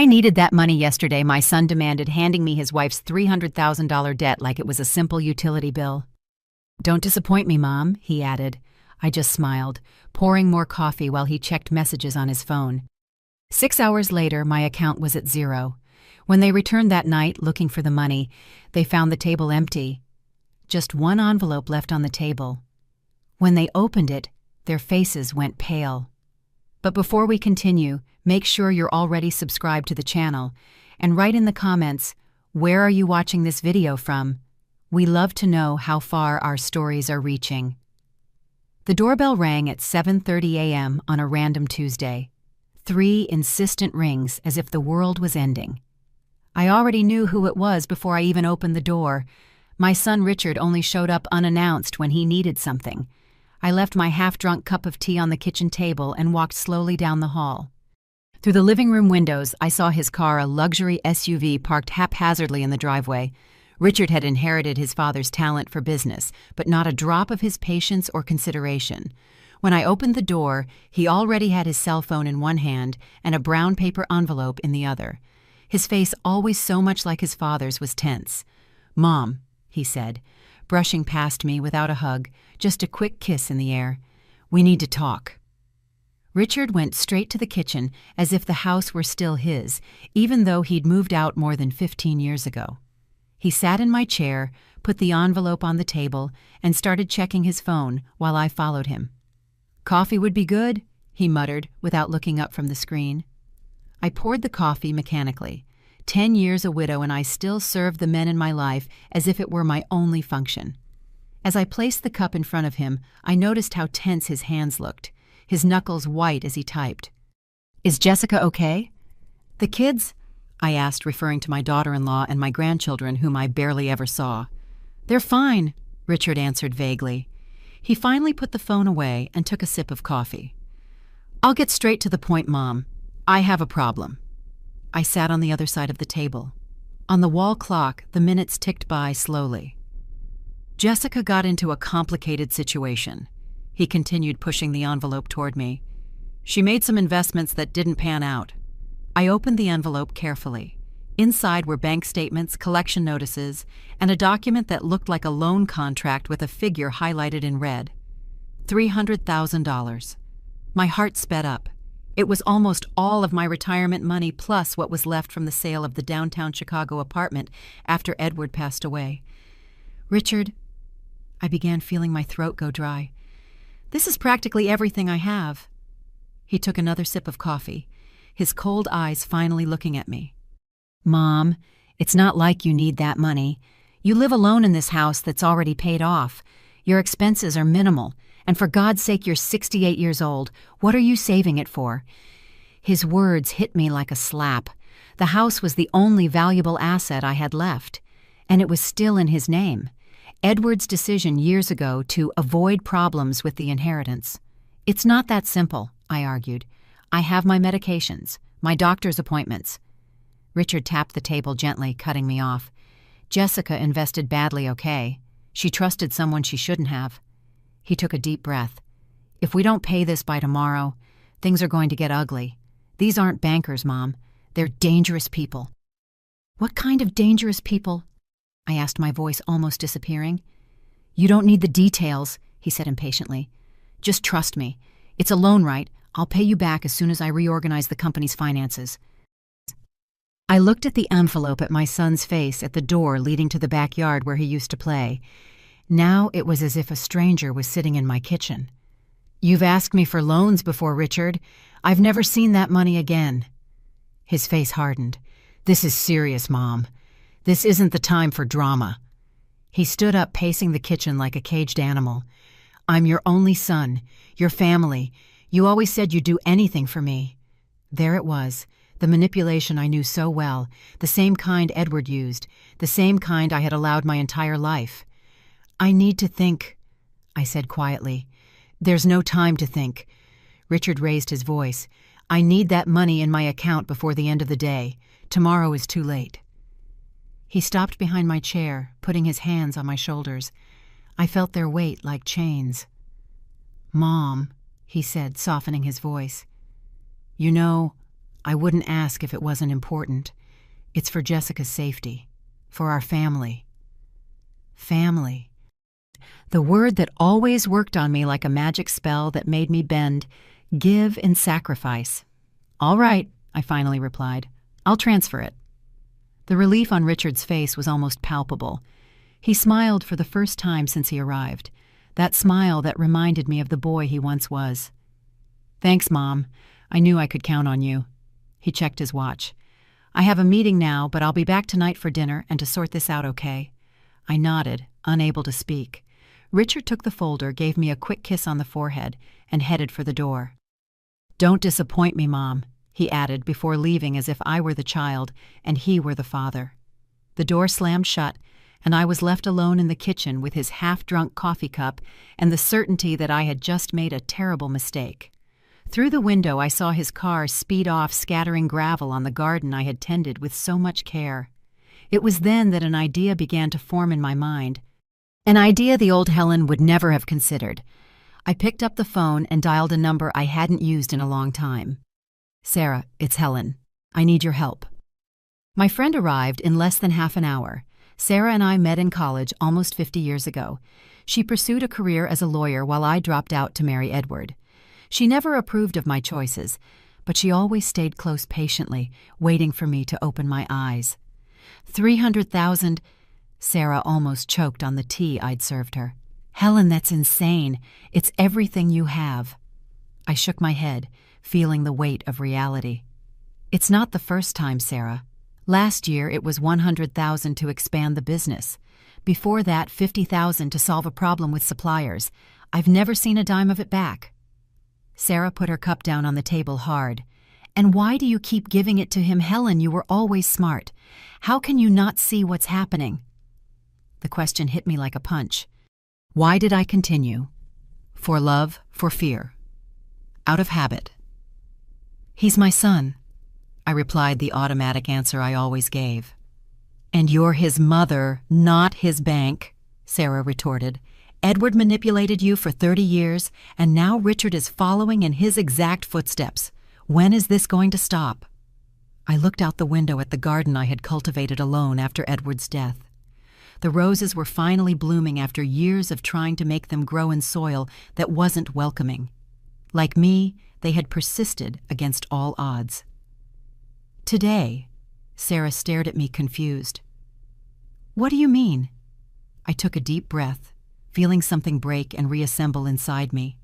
I needed that money yesterday, my son demanded, handing me his wife's $300,000 debt like it was a simple utility bill. Don't disappoint me, Mom, he added. I just smiled, pouring more coffee while he checked messages on his phone. 6 hours later, my account was at zero. When they returned that night, looking for the money, they found the table empty. Just one envelope left on the table. When they opened it, their faces went pale. But before we continue, make sure you're already subscribed to the channel, and write in the comments, where are you watching this video from? We love to know how far our stories are reaching. The doorbell rang at 7:30 a.m. on a random Tuesday. 3 insistent rings as if the world was ending. I already knew who it was before I even opened the door. My son Richard only showed up unannounced when he needed something. I left my half-drunk cup of tea on the kitchen table and walked slowly down the hall. Through the living room windows, I saw his car, a luxury SUV, parked haphazardly in the driveway. Richard had inherited his father's talent for business, but not a drop of his patience or consideration. When I opened the door, he already had his cell phone in one hand and a brown paper envelope in the other. His face, always so much like his father's, was tense. "Mom," he said, brushing past me without a hug, just a quick kiss in the air. "We need to talk." Richard went straight to the kitchen as if the house were still his, even though he'd moved out more than 15 years ago. He sat in my chair, put the envelope on the table, and started checking his phone while I followed him. "Coffee would be good," he muttered without looking up from the screen. I poured the coffee mechanically. 10 years a widow, and I still served the men in my life as if it were my only function. As I placed the cup in front of him, I noticed how tense his hands looked, his knuckles white as he typed. "Is Jessica okay?" "The kids?" I asked, referring to my daughter-in-law and my grandchildren, whom I barely ever saw. "They're fine," Richard answered vaguely. He finally put the phone away and took a sip of coffee. "I'll get straight to the point, Mom. I have a problem." I sat on the other side of the table. On the wall clock, the minutes ticked by slowly. "Jessica got into a complicated situation." He continued, pushing the envelope toward me. "She made some investments that didn't pan out." I opened the envelope carefully. Inside were bank statements, collection notices, and a document that looked like a loan contract with a figure highlighted in red. $300,000. My heart sped up. It was almost all of my retirement money plus what was left from the sale of the downtown Chicago apartment after Edward passed away. "Richard," I began, feeling my throat go dry. "This is practically everything I have." He took another sip of coffee, his cold eyes finally looking at me. "Mom, it's not like you need that money. You live alone in this house that's already paid off. Your expenses are minimal, and for God's sake, you're 68 years old. What are you saving it for?" His words hit me like a slap. The house was the only valuable asset I had left, and it was still in his name. Edward's decision years ago to avoid problems with the inheritance. "It's not that simple," I argued. "I have my medications, my doctor's appointments." Richard tapped the table gently, cutting me off. "Jessica invested badly, okay? She trusted someone she shouldn't have." He took a deep breath. "If we don't pay this by tomorrow, things are going to get ugly. These aren't bankers, Mom. They're dangerous people." "What kind of dangerous people?" I asked, my voice almost disappearing. "You don't need the details," he said impatiently. "Just trust me. It's a loan, right? I'll pay you back as soon as I reorganize the company's finances." I looked at the envelope at my son's face at the door leading to the backyard where he used to play. Now it was as if a stranger was sitting in my kitchen. "You've asked me for loans before, Richard. I've never seen that money again." His face hardened. "This is serious, Mom. This isn't the time for drama." He stood up, pacing the kitchen like a caged animal. "I'm your only son, your family. You always said you'd do anything for me." There it was, the manipulation I knew so well, the same kind Edward used, the same kind I had allowed my entire life. "I need to think," I said quietly. "There's no time to think." Richard raised his voice. "I need that money in my account before the end of the day. Tomorrow is too late." He stopped behind my chair, putting his hands on my shoulders. I felt their weight like chains. "Mom," he said, softening his voice. "You know, I wouldn't ask if it wasn't important. It's for Jessica's safety. For our family. Family. The word that always worked on me like a magic spell that made me bend, give and sacrifice. All right, I finally replied. I'll transfer it. The relief on Richard's face was almost palpable. He smiled for the first time since he arrived, that smile that reminded me of the boy he once was. Thanks, Mom. I knew I could count on you. He checked his watch. I have a meeting now, but I'll be back tonight for dinner and to sort this out, okay? I nodded, unable to speak. Richard took the folder, gave me a quick kiss on the forehead, and headed for the door. Don't disappoint me, Mom, he added before leaving as if I were the child and he were the father. The door slammed shut, and I was left alone in the kitchen with his half-drunk coffee cup and the certainty that I had just made a terrible mistake. Through the window I saw his car speed off, scattering gravel on the garden I had tended with so much care. It was then that an idea began to form in my mind. An idea the old Helen would never have considered. I picked up the phone and dialed a number I hadn't used in a long time. Sarah, it's Helen. I need your help. My friend arrived in less than half an hour. Sarah and I met in college almost 50 years ago. She pursued a career as a lawyer while I dropped out to marry Edward. She never approved of my choices, but she always stayed close patiently, waiting for me to open my eyes. 300,000. Sarah almost choked on the tea I'd served her. Helen, that's insane. It's everything you have. I shook my head, feeling the weight of reality. It's not the first time, Sarah. Last year it was 100,000 to expand the business. Before that, 50,000 to solve a problem with suppliers. I've never seen a dime of it back. Sarah put her cup down on the table hard. And why do you keep giving it to him, Helen? You were always smart. How can you not see what's happening? The question hit me like a punch. Why did I continue? For love, for fear. Out of habit. He's my son, I replied the automatic answer I always gave. And you're his mother, not his bank, Sarah retorted. Edward manipulated you for 30 years, and now Richard is following in his exact footsteps. When is this going to stop? I looked out the window at the garden I had cultivated alone after Edward's death. The roses were finally blooming after years of trying to make them grow in soil that wasn't welcoming. Like me, they had persisted against all odds. Today, Sarah stared at me confused. What do you mean? I took a deep breath, feeling something break and reassemble inside me.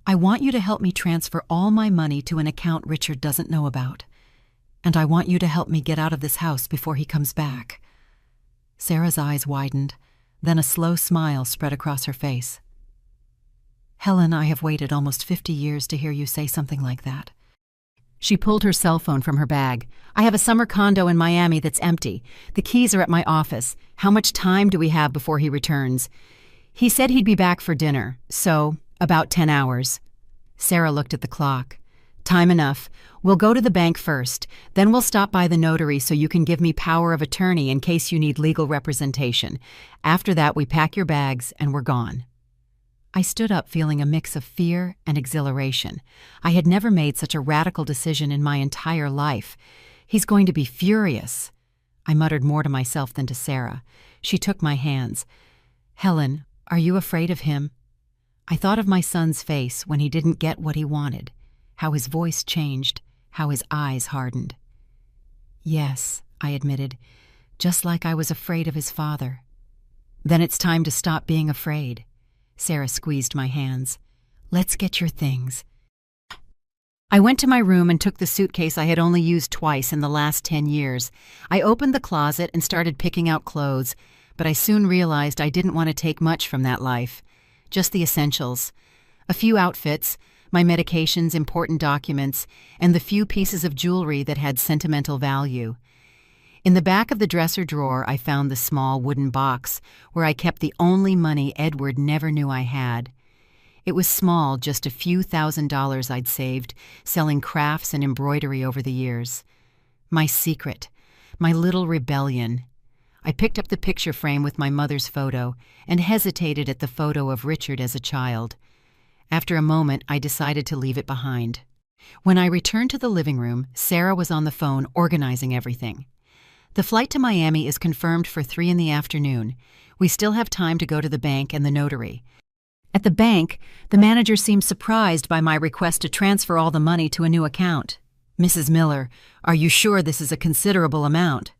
I want you to help me transfer all my money to an account Richard doesn't know about. And I want you to help me get out of this house before he comes back. Sarah's eyes widened, then a slow smile spread across her face. Helen, I have waited almost 50 years to hear you say something like that. She pulled her cell phone from her bag. I have a summer condo in Miami that's empty. The keys are at my office. How much time do we have before he returns? He said he'd be back for dinner, so about 10 hours. Sarah looked at the clock. Time enough. We'll go to the bank first. Then we'll stop by the notary so you can give me power of attorney in case you need legal representation. After that, we pack your bags and we're gone. I stood up feeling a mix of fear and exhilaration. I had never made such a radical decision in my entire life. He's going to be furious. I muttered more to myself than to Sarah. She took my hands. Helen, are you afraid of him? I thought of my son's face when he didn't get what he wanted, how his voice changed, how his eyes hardened. Yes, I admitted, just like I was afraid of his father. Then it's time to stop being afraid. Sarah squeezed my hands. Let's get your things. I went to my room and took the suitcase I had only used twice in the last 10 years. I opened the closet and started picking out clothes, but I soon realized I didn't want to take much from that life. Just the essentials. A few outfits, my medications, important documents, and the few pieces of jewelry that had sentimental value. In the back of the dresser drawer, I found the small wooden box where I kept the only money Edward never knew I had. It was small, just a few $1,000s I'd saved, selling crafts and embroidery over the years. My secret, my little rebellion. I picked up the picture frame with my mother's photo and hesitated at the photo of Richard as a child. After a moment, I decided to leave it behind. When I returned to the living room, Sarah was on the phone organizing everything. The flight to Miami is confirmed for 3 in the afternoon. We still have time to go to the bank and the notary. At the bank, the manager seemed surprised by my request to transfer all the money to a new account. "Mrs. Miller, are you sure this is a considerable amount?"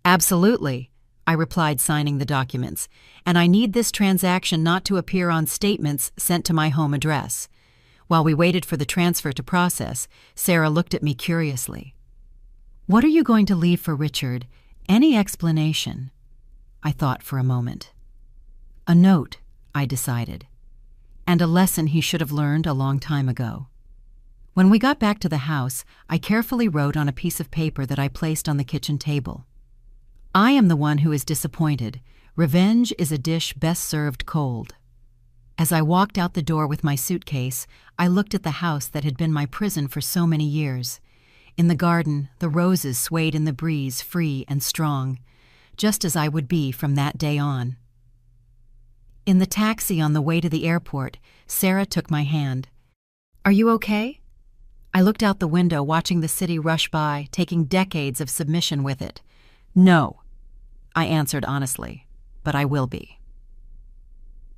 "Absolutely," I replied, signing the documents, "and I need this transaction not to appear on statements sent to my home address." While we waited for the transfer to process, Sarah looked at me curiously. "What are you going to leave for Richard? Any explanation?" I thought for a moment. "A note," I decided, "and a lesson he should have learned a long time ago." When we got back to the house, I carefully wrote on a piece of paper that I placed on the kitchen table. "I am the one who is disappointed. Revenge is a dish best served cold." As I walked out the door with my suitcase, I looked at the house that had been my prison for so many years. In the garden, the roses swayed in the breeze, free and strong, just as I would be from that day on. In the taxi on the way to the airport, Sarah took my hand. "Are you okay?" I looked out the window, watching the city rush by, taking decades of submission with it. "No," I answered honestly, "but I will be."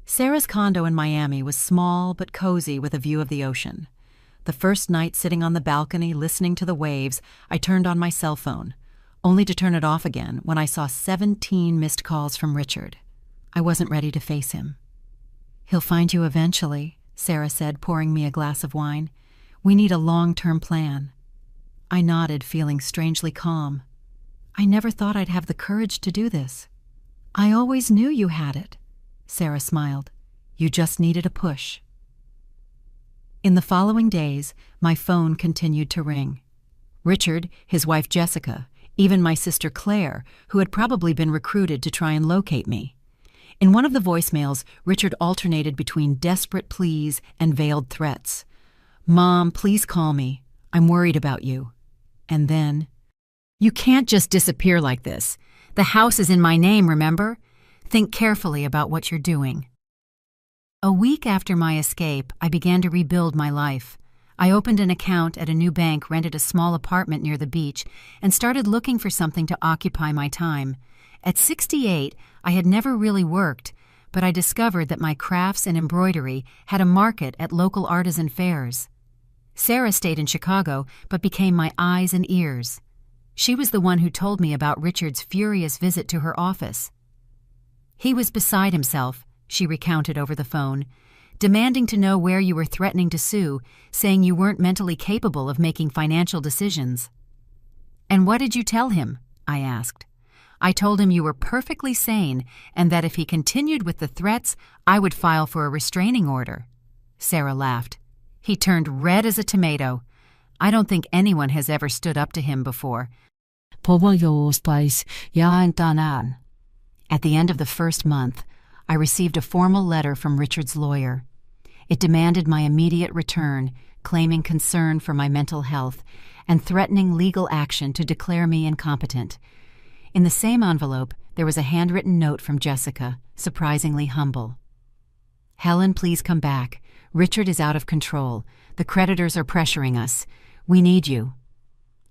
Sarah's condo in Miami was small but cozy with a view of the ocean. The first night sitting on the balcony listening to the waves, I turned on my cell phone, only to turn it off again when I saw 17 missed calls from Richard. I wasn't ready to face him. "He'll find you eventually," Sarah said, pouring me a glass of wine. "We need a long-term plan." I nodded, feeling strangely calm. "I never thought I'd have the courage to do this." "I always knew you had it," Sarah smiled. "You just needed a push." In the following days, my phone continued to ring. Richard, his wife Jessica, even my sister Claire, who had probably been recruited to try and locate me. In one of the voicemails, Richard alternated between desperate pleas and veiled threats. "Mom, please call me. I'm worried about you." And then, "You can't just disappear like this. The house is in my name, remember? Think carefully about what you're doing." A week after my escape, I began to rebuild my life. I opened an account at a new bank, rented a small apartment near the beach, and started looking for something to occupy my time. At 68, I had never really worked, but I discovered that my crafts and embroidery had a market at local artisan fairs. Sarah stayed in Chicago, but became my eyes and ears. She was the one who told me about Richard's furious visit to her office. "He was beside himself," she recounted over the phone, "demanding to know where you were threatening to sue, saying you weren't mentally capable of making financial decisions." "And what did you tell him?" I asked. "I told him you were perfectly sane and that if he continued with the threats, I would file for a restraining order." Sarah laughed. "He turned red as a tomato. I don't think anyone has ever stood up to him before." At the end of the first month, I received a formal letter from Richard's lawyer. It demanded my immediate return, claiming concern for my mental health, and threatening legal action to declare me incompetent. In the same envelope, there was a handwritten note from Jessica, surprisingly humble. "Helen, please come back. Richard is out of control. The creditors are pressuring us. We need you."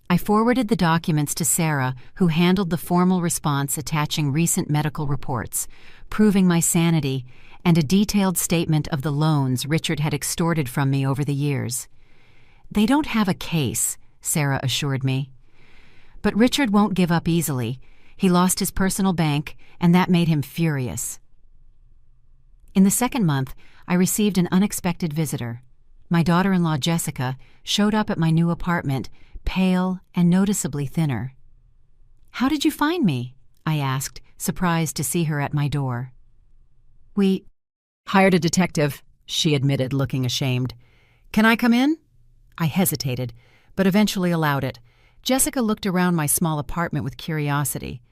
I forwarded the documents to Sarah, who handled the formal response attaching recent medical reports, proving my sanity, and a detailed statement of the loans Richard had extorted from me over the years. "They don't have a case," Sarah assured me. "But Richard won't give up easily. He lost his personal bank, and that made him furious." In the second month, I received an unexpected visitor. My daughter-in-law Jessica showed up at my new apartment, pale and noticeably thinner. "How did you find me?" I asked, surprised to see her at my door. "We hired a detective," she admitted, looking ashamed. "Can I come in?" I hesitated, but eventually allowed it. Jessica looked around my small apartment with curiosity.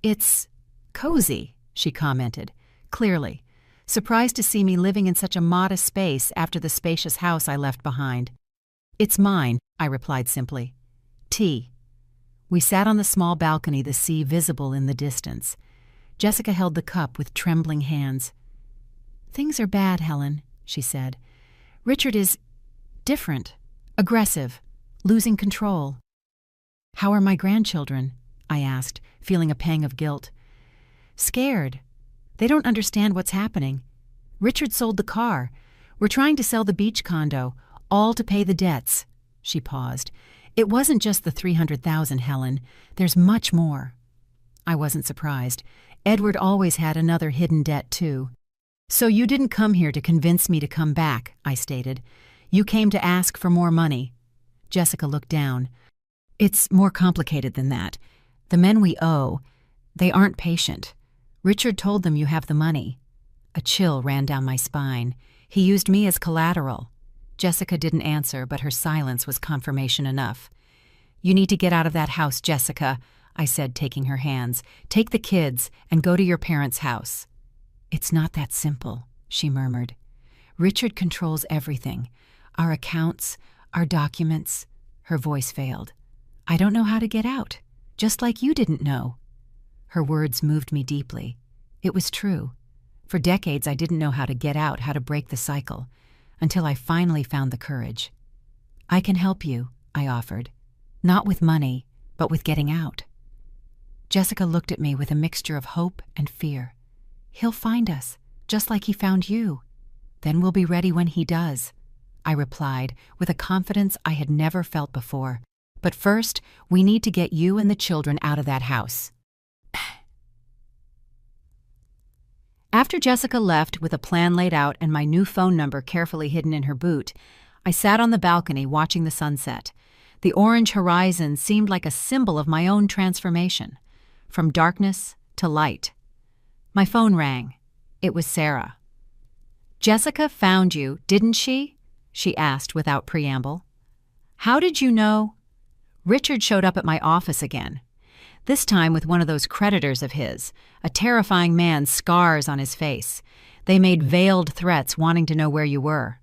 "It's cozy," she commented, clearly surprised to see me living in such a modest space after the spacious house I left behind. "It's mine," I replied simply. "Tea." We sat on the small balcony, the sea visible in the distance. Jessica held the cup with trembling hands. "Things are bad, Helen," she said. "Richard is different. Aggressive. Losing control. How are my grandchildren? I asked, feeling a pang of guilt. Scared. They don't understand what's happening. Richard sold the car. We're trying to sell the beach condo, all to pay the debts. She paused. It wasn't just the $300,000, Helen. There's much more. I wasn't surprised. Edward always had another hidden debt, too. So you didn't come here to convince me to come back, I stated. You came to ask for more money. Jessica looked down. It's more complicated than that. The men we owe, they aren't patient. Richard told them you have the money. A chill ran down my spine. He used me as collateral. Jessica didn't answer, but her silence was confirmation enough. You need to get out of that house, Jessica, I said, taking her hands. Take the kids and go to your parents' house. It's not that simple, she murmured. Richard controls everything. Our accounts, our documents. Her voice failed. I don't know how to get out, just like you didn't know. Her words moved me deeply. It was true. For decades I didn't know how to get out, how to break the cycle, until I finally found the courage. I can help you, I offered. Not with money, but with getting out. Jessica looked at me with a mixture of hope and fear. He'll find us, just like he found you. Then we'll be ready when he does, I replied with a confidence I had never felt before. But first, we need to get you and the children out of that house. After Jessica left with a plan laid out and my new phone number carefully hidden in her boot, I sat on the balcony watching the sunset. The orange horizon seemed like a symbol of my own transformation, from darkness to light. My phone rang. It was Sarah. Jessica found you, didn't she? She asked without preamble. How did you know? Richard showed up at my office again. This time with one of those creditors of his, a terrifying man, scars on his face. They made veiled threats wanting to know where you were.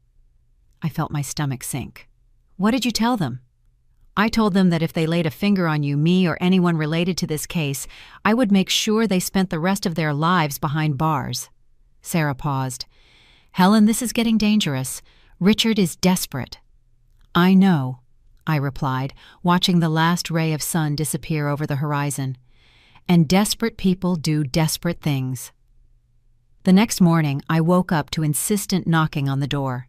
I felt my stomach sink. What did you tell them? I told them that if they laid a finger on you, me, or anyone related to this case, I would make sure they spent the rest of their lives behind bars. Sarah paused. Helen, this is getting dangerous. Richard is desperate. I know, I replied, watching the last ray of sun disappear over the horizon. And desperate people do desperate things. The next morning, I woke up to insistent knocking on the door.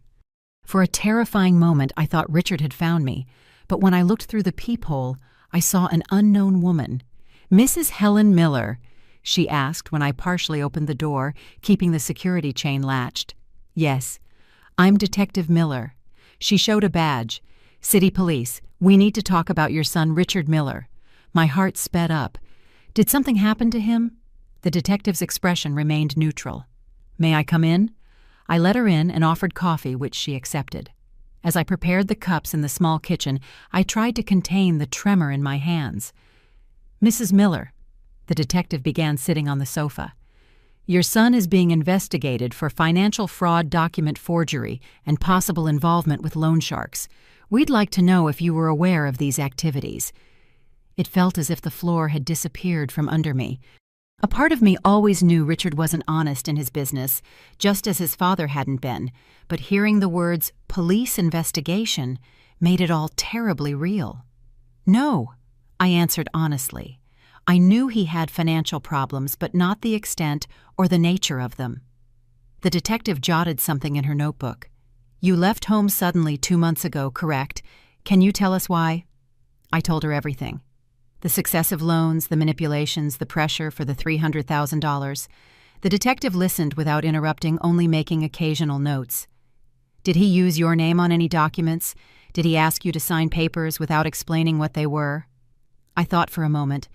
For a terrifying moment, I thought Richard had found me, but when I looked through the peephole, I saw an unknown woman. Mrs. Helen Miller, she asked when I partially opened the door, keeping the security chain latched. Yes, I'm Detective Miller. She showed a badge. City Police, we need to talk about your son, Richard Miller. My heart sped up. Did something happen to him? The detective's expression remained neutral. May I come in? I let her in and offered coffee, which she accepted. As I prepared the cups in the small kitchen, I tried to contain the tremor in my hands. Mrs. Miller, the detective began sitting on the sofa. Your son is being investigated for financial fraud, document forgery, and possible involvement with loan sharks. We'd like to know if you were aware of these activities. It felt as if the floor had disappeared from under me. A part of me always knew Richard wasn't honest in his business, just as his father hadn't been, but hearing the words police investigation made it all terribly real. No, I answered honestly. I knew he had financial problems, but not the extent or the nature of them. The detective jotted something in her notebook. You left home suddenly 2 months ago, correct? Can you tell us why? I told her everything. The successive loans, the manipulations, the pressure for the $300,000. The detective listened without interrupting, only making occasional notes. Did he use your name on any documents? Did he ask you to sign papers without explaining what they were? I thought for a moment.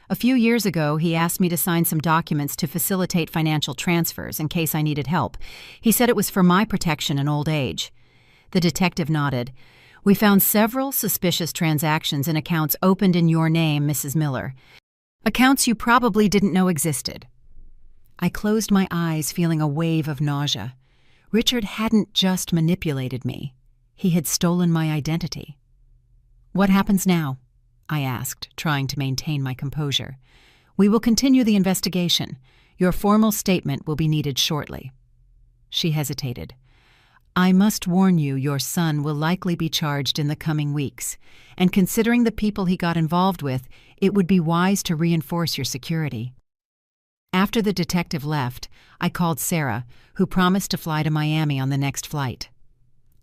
A few years ago, he asked me to sign some documents to facilitate financial transfers in case I needed help. He said it was for my protection in old age. The detective nodded. We found several suspicious transactions in accounts opened in your name, Mrs. Miller. Accounts you probably didn't know existed. I closed my eyes, feeling a wave of nausea. Richard hadn't just manipulated me. He had stolen my identity. What happens now? I asked, trying to maintain my composure. We will continue the investigation. Your formal statement will be needed shortly. She hesitated. I must warn you, your son will likely be charged in the coming weeks, and considering the people he got involved with, it would be wise to reinforce your security." After the detective left, I called Sarah, who promised to fly to Miami on the next flight.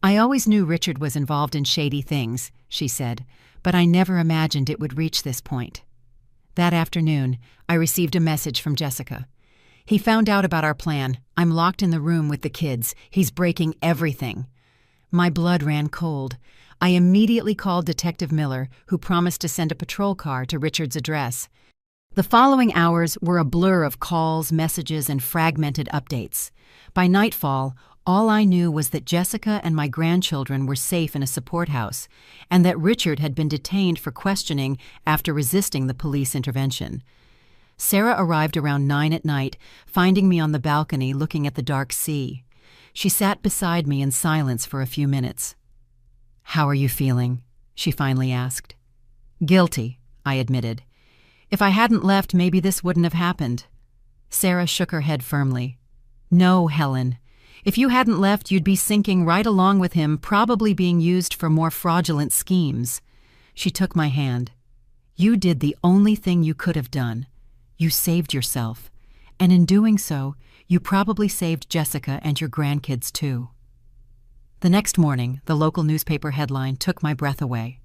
"I always knew Richard was involved in shady things," she said, "but I never imagined it would reach this point." That afternoon, I received a message from Jessica. "He found out about our plan. I'm locked in the room with the kids. He's breaking everything." My blood ran cold. I immediately called Detective Miller, who promised to send a patrol car to Richard's address. The following hours were a blur of calls, messages, and fragmented updates. By nightfall, all I knew was that Jessica and my grandchildren were safe in a support house, and that Richard had been detained for questioning after resisting the police intervention. Sarah arrived around 9 at night, finding me on the balcony looking at the dark sea. She sat beside me in silence for a few minutes. "How are you feeling?" she finally asked. "Guilty," I admitted. "If I hadn't left, maybe this wouldn't have happened." Sarah shook her head firmly. "No, Helen. If you hadn't left, you'd be sinking right along with him, probably being used for more fraudulent schemes." She took my hand. "You did the only thing you could have done. You saved yourself. And in doing so, you probably saved Jessica and your grandkids too." The next morning, the local newspaper headline took my breath away.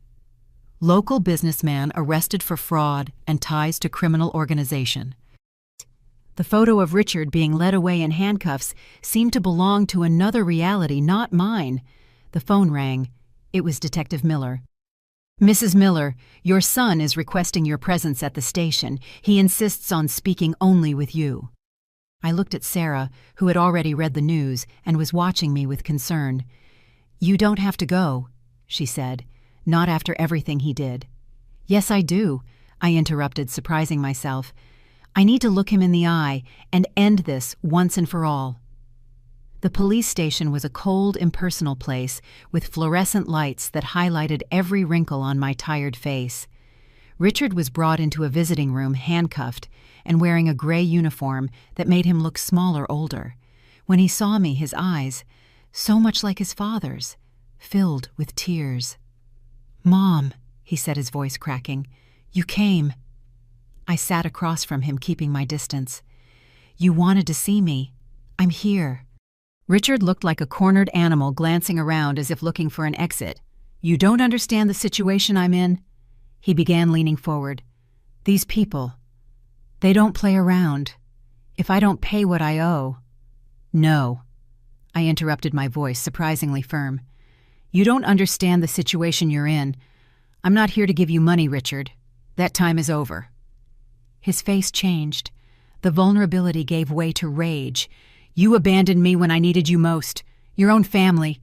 "Local businessman arrested for fraud and ties to criminal organization." The photo of Richard being led away in handcuffs seemed to belong to another reality, not mine. The phone rang. It was Detective Miller. "Mrs. Miller, your son is requesting your presence at the station. He insists on speaking only with you." I looked at Sarah, who had already read the news and was watching me with concern. "You don't have to go," she said. "Not after everything he did." "Yes, I do," I interrupted, surprising myself. "I need to look him in the eye and end this once and for all." The police station was a cold, impersonal place with fluorescent lights that highlighted every wrinkle on my tired face. Richard was brought into a visiting room handcuffed and wearing a gray uniform that made him look smaller, older. When he saw me, his eyes, so much like his father's, filled with tears. "Mom," he said, his voice cracking, "you came." I sat across from him, keeping my distance. "You wanted to see me. I'm here." Richard looked like a cornered animal glancing around as if looking for an exit. "You don't understand the situation I'm in?" He began leaning forward. "These people, they don't play around. If I don't pay what I owe—" "No," I interrupted, my voice surprisingly firm. "You don't understand the situation you're in. I'm not here to give you money, Richard. That time is over." His face changed. The vulnerability gave way to rage. "You abandoned me when I needed you most. Your own family.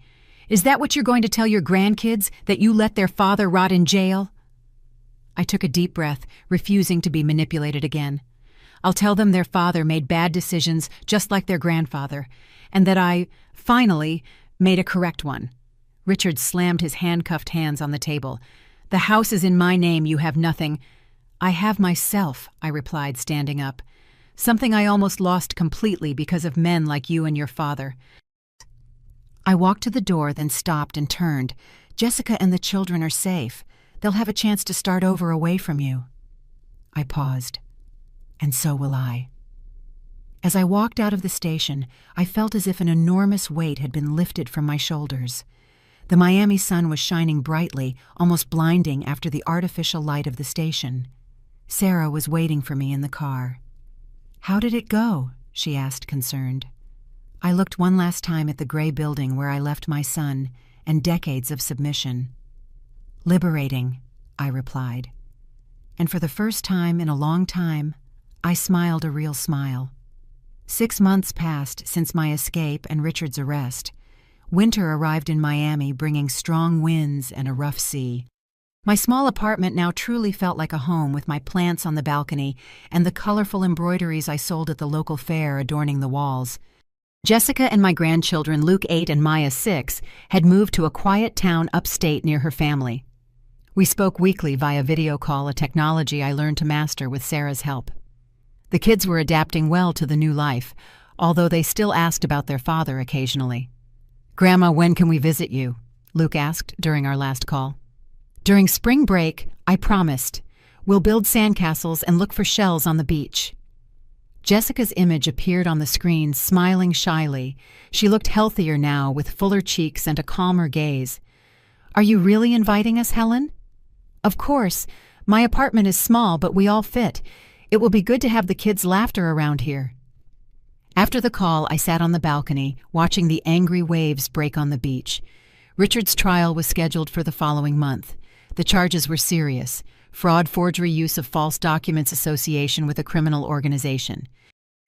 Is that what you're going to tell your grandkids, that you let their father rot in jail?" I took a deep breath, refusing to be manipulated again. "I'll tell them their father made bad decisions just like their grandfather, and that I, finally, made a correct one." Richard slammed his handcuffed hands on the table. "The house is in my name. You have nothing." "I have myself," I replied, standing up. "Something I almost lost completely because of men like you and your father." I walked to the door, then stopped and turned. "Jessica and the children are safe. They'll have a chance to start over away from you." I paused. "And so will I." As I walked out of the station, I felt as if an enormous weight had been lifted from my shoulders. The Miami sun was shining brightly, almost blinding after the artificial light of the station. Sarah was waiting for me in the car. "How did it go?" she asked, concerned. I looked one last time at the gray building where I left my son and decades of submission. "Liberating," I replied. And for the first time in a long time, I smiled a real smile. 6 months passed since my escape and Richard's arrest. Winter arrived in Miami, bringing strong winds and a rough sea. My small apartment now truly felt like a home, with my plants on the balcony and the colorful embroideries I sold at the local fair adorning the walls. Jessica and my grandchildren, Luke 8 and Maya 6, had moved to a quiet town upstate near her family. We spoke weekly via video call, a technology I learned to master with Sarah's help. The kids were adapting well to the new life, although they still asked about their father occasionally. "Grandma, when can we visit you?" Luke asked during our last call. "During spring break, I promised. We'll build sandcastles and look for shells on the beach." Jessica's image appeared on the screen, smiling shyly. She looked healthier now, with fuller cheeks and a calmer gaze. "Are you really inviting us, Helen?" "Of course. My apartment is small, but we all fit. It will be good to have the kids' laughter around here." After the call, I sat on the balcony, watching the angry waves break on the beach. Richard's trial was scheduled for the following month. The charges were serious: fraud, forgery, use of false documents, association with a criminal organization.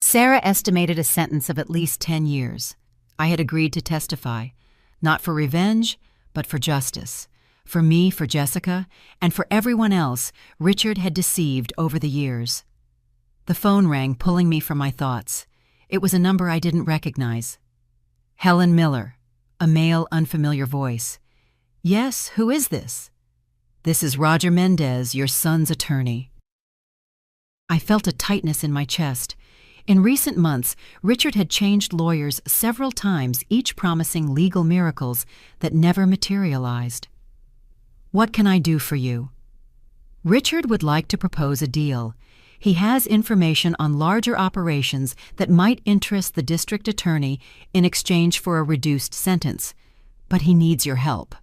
Sarah estimated a sentence of at least 10 years. I had agreed to testify, not for revenge, but for justice. For me, for Jessica, and for everyone else Richard had deceived over the years. The phone rang, pulling me from my thoughts. It was a number I didn't recognize. "Helen Miller," a male, unfamiliar voice. "Yes, who is this?" "This is Roger Mendez, your son's attorney." I felt a tightness in my chest. In recent months, Richard had changed lawyers several times, each promising legal miracles that never materialized. "What can I do for you?" Richard would like to propose a deal. He has information on larger operations that might interest the district attorney in exchange for a reduced sentence. But he needs your help.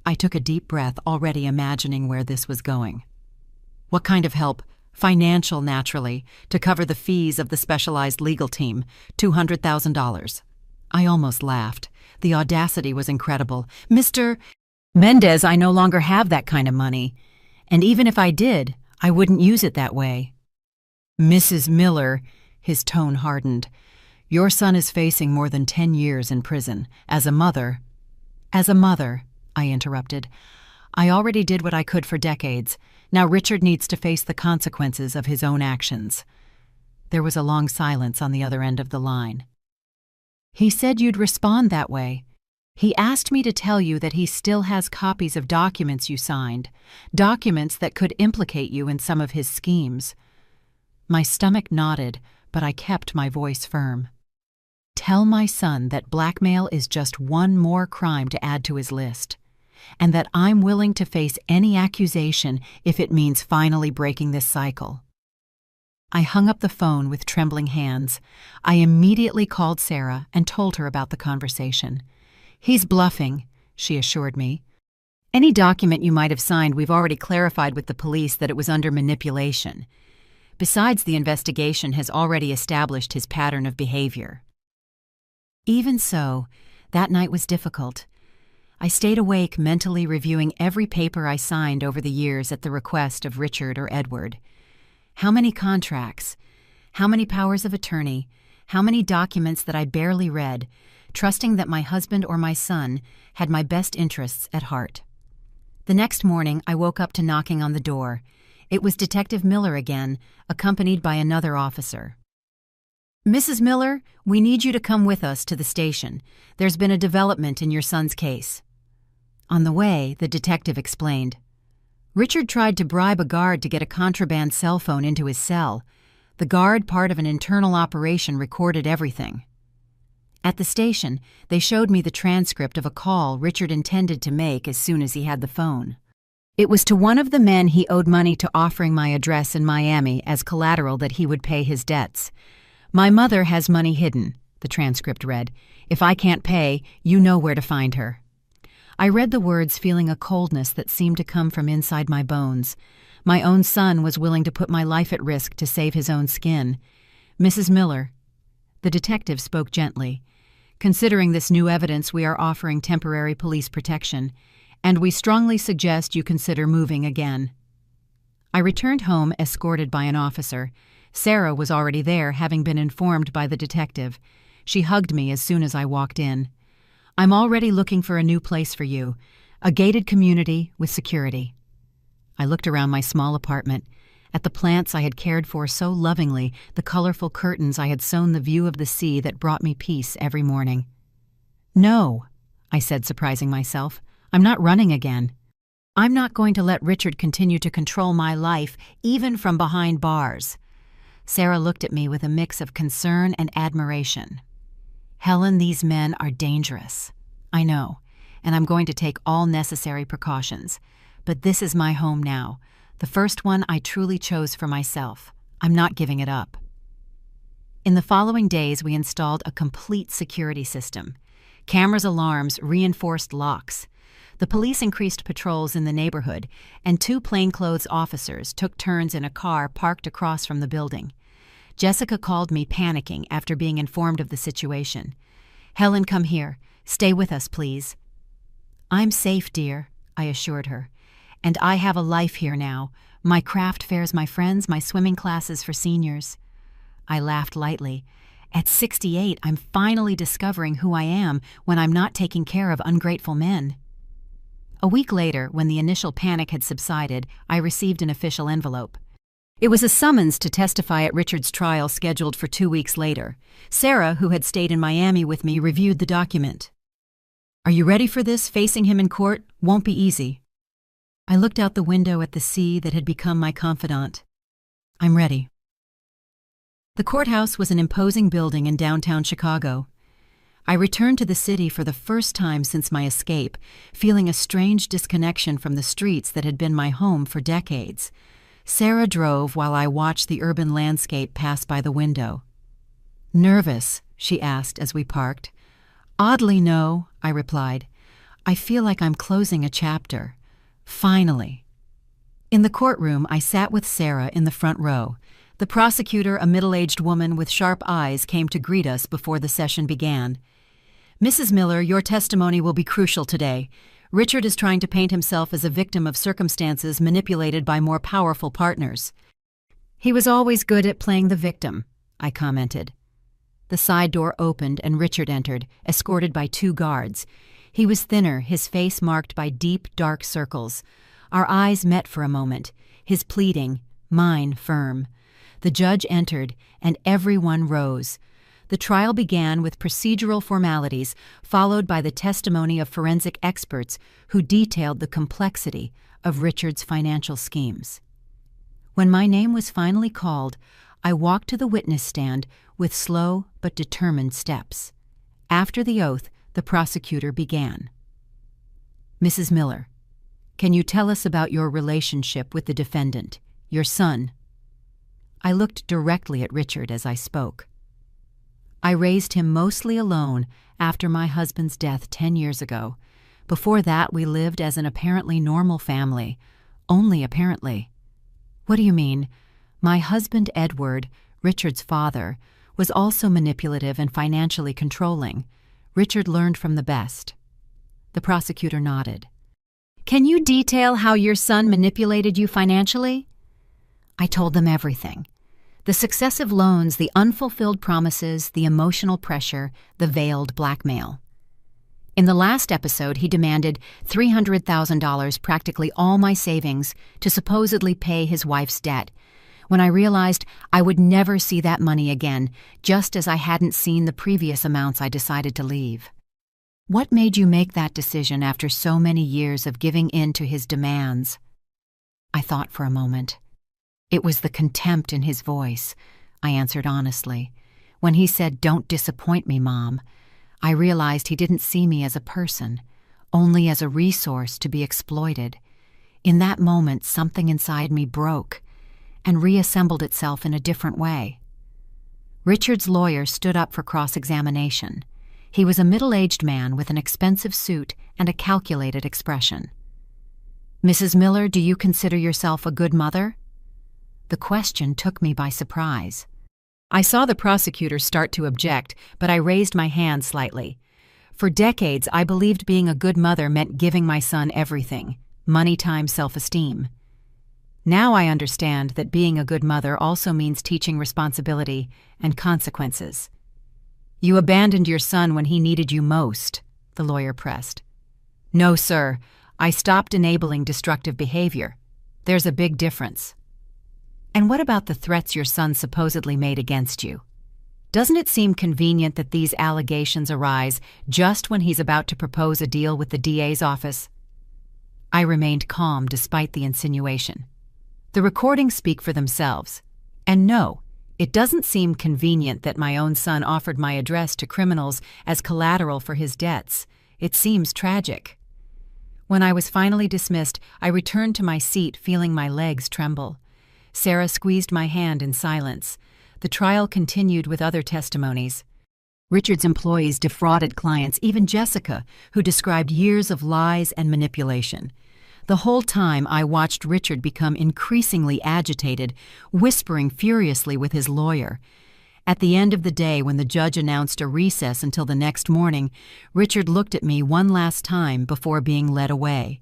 I took a deep breath, already imagining where this was going. "What kind of help?" "Financial, naturally, to cover the fees of the specialized legal team, $200,000. I almost laughed. The audacity was incredible. "Mr. Mendez, I no longer have that kind of money. And even if I did, I wouldn't use it that way." "Mrs. Miller," his tone hardened, "your son is facing more than 10 years in prison. As a mother—" "As a mother," I interrupted, "I already did what I could for decades. Now Richard needs to face the consequences of his own actions." There was a long silence on the other end of the line. "He said you'd respond that way. He asked me to tell you that he still has copies of documents you signed, documents that could implicate you in some of his schemes." My stomach knotted, but I kept my voice firm. "Tell my son that blackmail is just one more crime to add to his list, and that I'm willing to face any accusation if it means finally breaking this cycle." I hung up the phone with trembling hands. I immediately called Sarah and told her about the conversation. "He's bluffing," she assured me. "Any document you might have signed, we've already clarified with the police that it was under manipulation. Besides, the investigation has already established his pattern of behavior." Even so, that night was difficult. I stayed awake, mentally reviewing every paper I signed over the years at the request of Richard or Edward. How many contracts? How many powers of attorney? How many documents that I barely read, trusting that my husband or my son had my best interests at heart? The next morning, I woke up to knocking on the door. It was Detective Miller again, accompanied by another officer. "Mrs. Miller, we need you to come with us to the station. There's been a development in your son's case." On the way, the detective explained. Richard tried to bribe a guard to get a contraband cell phone into his cell. The guard, part of an internal operation, recorded everything. At the station, they showed me the transcript of a call Richard intended to make as soon as he had the phone. It was to one of the men he owed money to, offering my address in Miami as collateral that he would pay his debts. "My mother has money hidden," the transcript read. "If I can't pay, you know where to find her." I read the words, feeling a coldness that seemed to come from inside my bones. My own son was willing to put my life at risk to save his own skin. "Mrs. Miller," the detective spoke gently, "considering this new evidence, we are offering temporary police protection, and we strongly suggest you consider moving again." I returned home escorted by an officer. Sarah was already there, having been informed by the detective. She hugged me as soon as I walked in. "I'm already looking for a new place for you, a gated community with security." I looked around my small apartment, at the plants I had cared for so lovingly, the colorful curtains I had sewn, the view of the sea that brought me peace every morning. "No," I said, surprising myself. "I'm not running again. I'm not going to let Richard continue to control my life, even from behind bars." Sarah looked at me with a mix of concern and admiration. "Helen, these men are dangerous." I know, and I'm going to take all necessary precautions. But this is my home now, the first one I truly chose for myself. I'm not giving it up. In the following days, we installed a complete security system. Cameras, alarms, reinforced locks. The police increased patrols in the neighborhood, and 2 plainclothes officers took turns in a car parked across from the building. Jessica called me panicking after being informed of the situation. "Helen, come here. Stay with us, please." "I'm safe, dear," I assured her. "And I have a life here now. My craft fairs, my friends, my swimming classes for seniors." I laughed lightly. At 68, I'm finally discovering who I am when I'm not taking care of ungrateful men. A week later, when the initial panic had subsided, I received an official envelope. It was a summons to testify at Richard's trial scheduled for 2 weeks later. Sarah, who had stayed in Miami with me, reviewed the document. "Are you ready for this? Facing him in court won't be easy." I looked out the window at the sea that had become my confidant. "I'm ready." The courthouse was an imposing building in downtown Chicago. I returned to the city for the first time since my escape, feeling a strange disconnection from the streets that had been my home for decades. Sarah drove while I watched the urban landscape pass by the window. "Nervous?" she asked as we parked. "Oddly, no," I replied. "I feel like I'm closing a chapter. Finally." In the courtroom, I sat with Sarah in the front row. The prosecutor, a middle-aged woman with sharp eyes, came to greet us before the session began. "Mrs. Miller, your testimony will be crucial today. Richard is trying to paint himself as a victim of circumstances manipulated by more powerful partners." "He was always good at playing the victim," I commented. The side door opened and Richard entered, escorted by 2 guards. He was thinner, his face marked by deep, dark circles. Our eyes met for a moment, his pleading, mine firm. The judge entered, and everyone rose. The trial began with procedural formalities, followed by the testimony of forensic experts who detailed the complexity of Richard's financial schemes. When my name was finally called, I walked to the witness stand with slow but determined steps. After the oath, the prosecutor began. "Mrs. Miller, can you tell us about your relationship with the defendant, your son?" I looked directly at Richard as I spoke. "I raised him mostly alone after my husband's death 10 years ago. Before that, we lived as an apparently normal family. Only apparently." "What do you mean?" "My husband, Edward, Richard's father, was also manipulative and financially controlling. Richard learned from the best." The prosecutor nodded. "Can you detail how your son manipulated you financially?" I told them everything. The successive loans, the unfulfilled promises, the emotional pressure, the veiled blackmail. In the last episode, he demanded $300,000, practically all my savings, to supposedly pay his wife's debt. When I realized I would never see that money again, just as I hadn't seen the previous amounts, I decided to leave. "What made you make that decision after so many years of giving in to his demands?" I thought for a moment. "It was the contempt in his voice," I answered honestly. When he said, "Don't disappoint me, Mom," I realized he didn't see me as a person, only as a resource to be exploited. In that moment, something inside me broke and reassembled itself in a different way. Richard's lawyer stood up for cross-examination. He was a middle-aged man with an expensive suit and a calculated expression. "Mrs. Miller, do you consider yourself a good mother?" The question took me by surprise. I saw the prosecutor start to object, but I raised my hand slightly. For decades, I believed being a good mother meant giving my son everything: money, time, self-esteem. Now I understand that being a good mother also means teaching responsibility and consequences. "You abandoned your son when he needed you most," the lawyer pressed. "No, sir. I stopped enabling destructive behavior. There's a big difference." "And what about the threats your son supposedly made against you? Doesn't it seem convenient that these allegations arise just when he's about to propose a deal with the DA's office?" I remained calm despite the insinuation. The recordings speak for themselves. And no, it doesn't seem convenient that my own son offered my address to criminals as collateral for his debts. It seems tragic." When I was finally dismissed, I returned to my seat feeling my legs tremble. Sarah squeezed my hand in silence. The trial continued with other testimonies. Richard's employees defrauded clients, even Jessica, who described years of lies and manipulation. The whole time I watched Richard become increasingly agitated, whispering furiously with his lawyer. At the end of the day, when the judge announced a recess until the next morning, Richard looked at me one last time before being led away.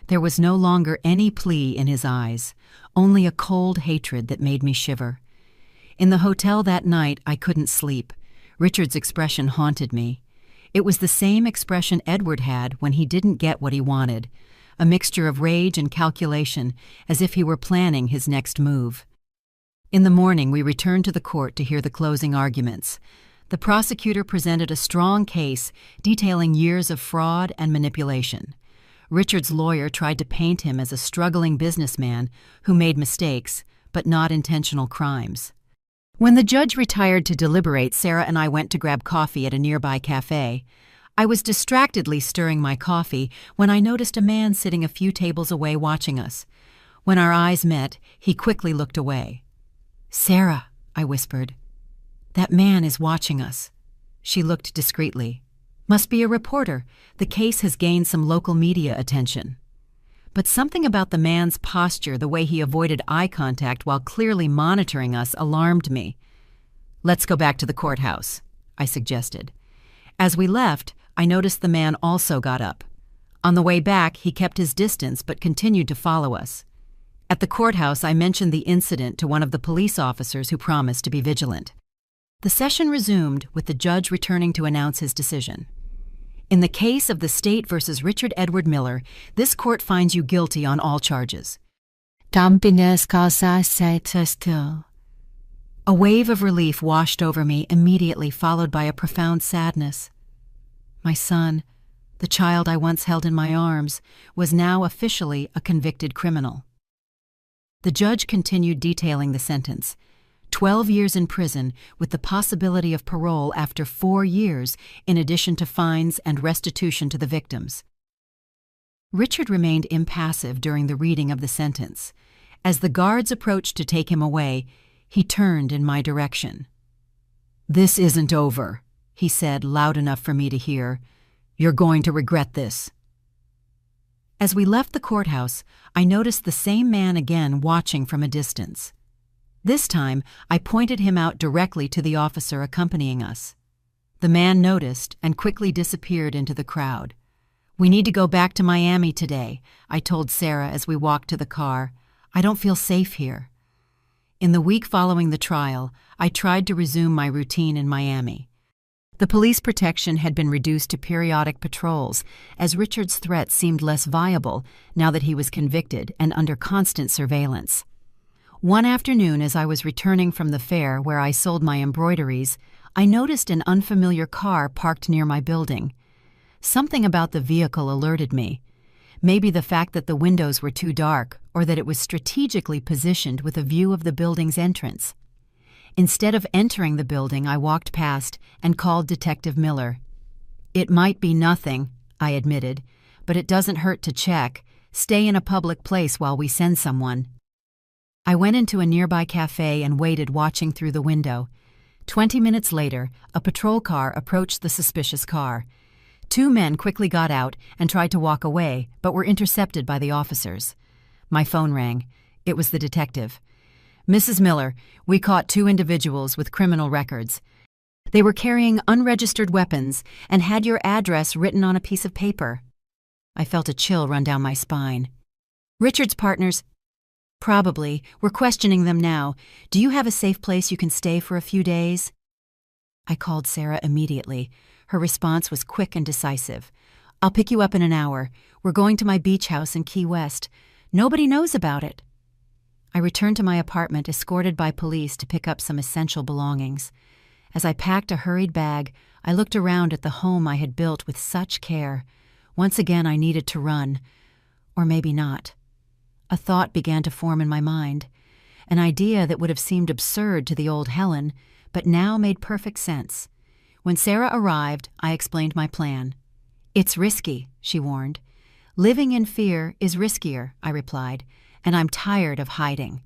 There was no longer any plea in his eyes, only a cold hatred that made me shiver. In the hotel that night, I couldn't sleep. Richard's expression haunted me. It was the same expression Edward had when he didn't get what he wanted, a mixture of rage and calculation, as if he were planning his next move. In the morning, we returned to the court to hear the closing arguments. The prosecutor presented a strong case detailing years of fraud and manipulation. Richard's lawyer tried to paint him as a struggling businessman who made mistakes, but not intentional crimes. When the judge retired to deliberate, Sarah and I went to grab coffee at a nearby cafe. I was distractedly stirring my coffee when I noticed a man sitting a few tables away watching us. When our eyes met, he quickly looked away. "Sarah," I whispered. "That man is watching us." She looked discreetly. "Must be a reporter. The case has gained some local media attention." But something about the man's posture, the way he avoided eye contact while clearly monitoring us, alarmed me. "Let's go back to the courthouse," I suggested. As we left, I noticed the man also got up. On the way back, he kept his distance but continued to follow us. At the courthouse, I mentioned the incident to one of the police officers who promised to be vigilant. The session resumed, with the judge returning to announce his decision. "In the case of the state versus Richard Edward Miller, this court finds you guilty on all charges." A wave of relief washed over me immediately, followed by a profound sadness. My son, the child I once held in my arms, was now officially a convicted criminal. The judge continued detailing the sentence. 12 years in prison with the possibility of parole after 4 years, in addition to fines and restitution to the victims. Richard remained impassive during the reading of the sentence. As the guards approached to take him away, he turned in my direction. "This isn't over," he said, loud enough for me to hear. "You're going to regret this." As we left the courthouse, I noticed the same man again watching from a distance. This time, I pointed him out directly to the officer accompanying us. The man noticed and quickly disappeared into the crowd. "We need to go back to Miami today," I told Sarah as we walked to the car. "I don't feel safe here." In the week following the trial, I tried to resume my routine in Miami. The police protection had been reduced to periodic patrols, as Richard's threat seemed less viable now that he was convicted and under constant surveillance. One afternoon, as I was returning from the fair where I sold my embroideries, I noticed an unfamiliar car parked near my building. Something about the vehicle alerted me. Maybe the fact that the windows were too dark, or that it was strategically positioned with a view of the building's entrance. Instead of entering the building, I walked past and called Detective Miller. "It might be nothing," I admitted, "but it doesn't hurt to check. Stay in a public place while we send someone." I went into a nearby cafe and waited, watching through the window. 20 minutes later, a patrol car approached the suspicious car. 2 men quickly got out and tried to walk away, but were intercepted by the officers. My phone rang. It was the detective. "Mrs. Miller, we caught 2 individuals with criminal records. They were carrying unregistered weapons and had your address written on a piece of paper." I felt a chill run down my spine. "Richard's partners?" "Probably. We're questioning them now. Do you have a safe place you can stay for a few days?" I called Sarah immediately. Her response was quick and decisive. "I'll pick you up in an hour. We're going to my beach house in Key West. Nobody knows about it." I returned to my apartment, escorted by police, to pick up some essential belongings. As I packed a hurried bag, I looked around at the home I had built with such care. Once again, I needed to run. Or maybe not. A thought began to form in my mind. An idea that would have seemed absurd to the old Helen, but now made perfect sense. When Sarah arrived, I explained my plan. "It's risky," she warned. "Living in fear is riskier," I replied, "and I'm tired of hiding."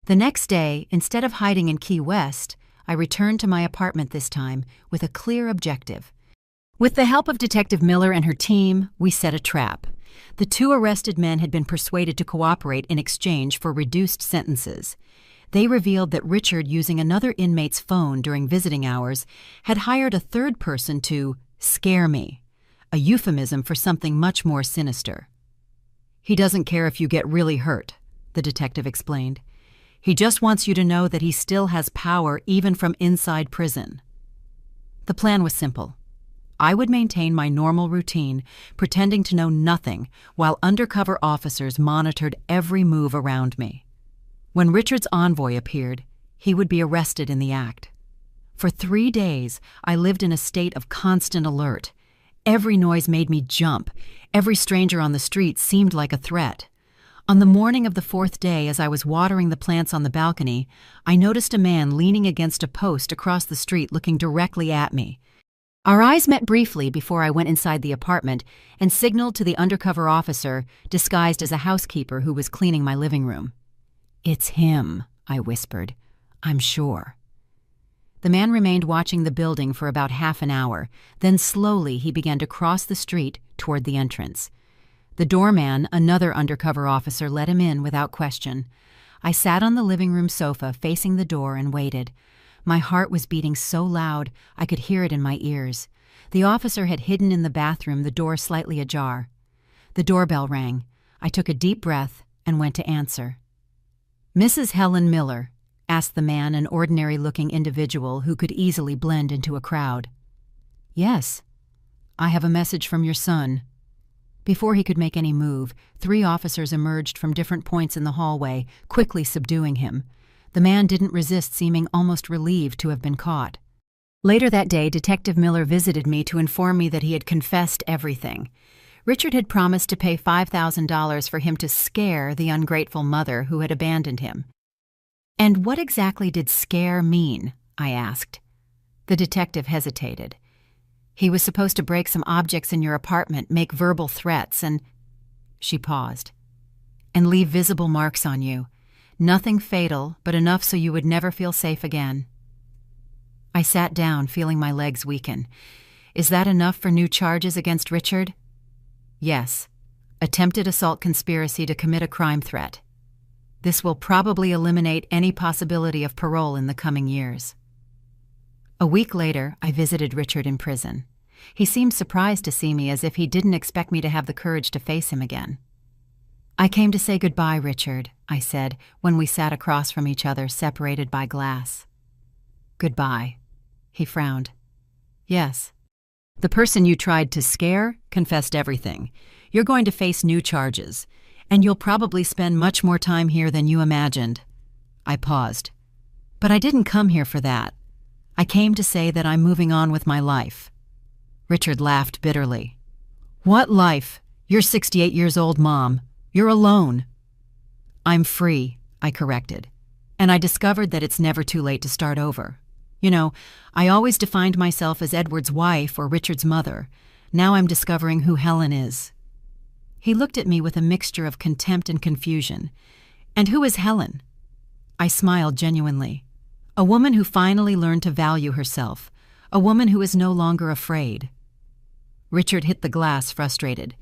The next day, instead of hiding in Key West, I returned to my apartment this time with a clear objective. With the help of Detective Miller and her team, we set a trap. The two arrested men had been persuaded to cooperate in exchange for reduced sentences. They revealed that Richard, using another inmate's phone during visiting hours, had hired a third person to scare me, a euphemism for something much more sinister. "He doesn't care if you get really hurt," the detective explained. "He just wants you to know that he still has power even from inside prison." The plan was simple. I would maintain my normal routine, pretending to know nothing, while undercover officers monitored every move around me. When Richard's envoy appeared, he would be arrested in the act. For 3 days, I lived in a state of constant alert. Every noise made me jump. Every stranger on the street seemed like a threat. On the morning of the 4th day, as I was watering the plants on the balcony, I noticed a man leaning against a post across the street looking directly at me. Our eyes met briefly before I went inside the apartment and signaled to the undercover officer, disguised as a housekeeper who was cleaning my living room. "It's him," I whispered. "I'm sure." The man remained watching the building for about half an hour. Then slowly he began to cross the street toward the entrance. The doorman, another undercover officer, let him in without question. I sat on the living room sofa facing the door and waited. My heart was beating so loud I could hear it in my ears. The officer had hidden in the bathroom, the door slightly ajar. The doorbell rang. I took a deep breath and went to answer. "Mrs. Helen Miller?" asked the man, an ordinary-looking individual who could easily blend into a crowd. "Yes. I have a message from your son." Before he could make any move, 3 officers emerged from different points in the hallway, quickly subduing him. The man didn't resist, seeming almost relieved to have been caught. Later that day, Detective Miller visited me to inform me that he had confessed everything. Richard had promised to pay $5,000 for him to scare the ungrateful mother who had abandoned him. "And what exactly did scare mean?" I asked. The detective hesitated. "He was supposed to break some objects in your apartment, make verbal threats, and—" She paused. "And leave visible marks on you. Nothing fatal, but enough so you would never feel safe again." I sat down, feeling my legs weaken. "Is that enough for new charges against Richard?" "Yes. Attempted assault conspiracy to commit a crime threat. This will probably eliminate any possibility of parole in the coming years." A week later, I visited Richard in prison. He seemed surprised to see me, as if he didn't expect me to have the courage to face him again. "I came to say goodbye, Richard," I said, when we sat across from each other, separated by glass. "Goodbye." He frowned. "Yes. The person you tried to scare confessed everything. You're going to face new charges, and you'll probably spend much more time here than you imagined." I paused. "But I didn't come here for that. I came to say that I'm moving on with my life." Richard laughed bitterly. "What life? You're 68 years old, Mom. You're alone." "I'm free," I corrected. "And I discovered that it's never too late to start over. You know, I always defined myself as Edward's wife or Richard's mother. Now I'm discovering who Helen is." He looked at me with a mixture of contempt and confusion. "And who is Helen?" I smiled genuinely. "A woman who finally learned to value herself. A woman who is no longer afraid." Richard hit the glass, frustrated.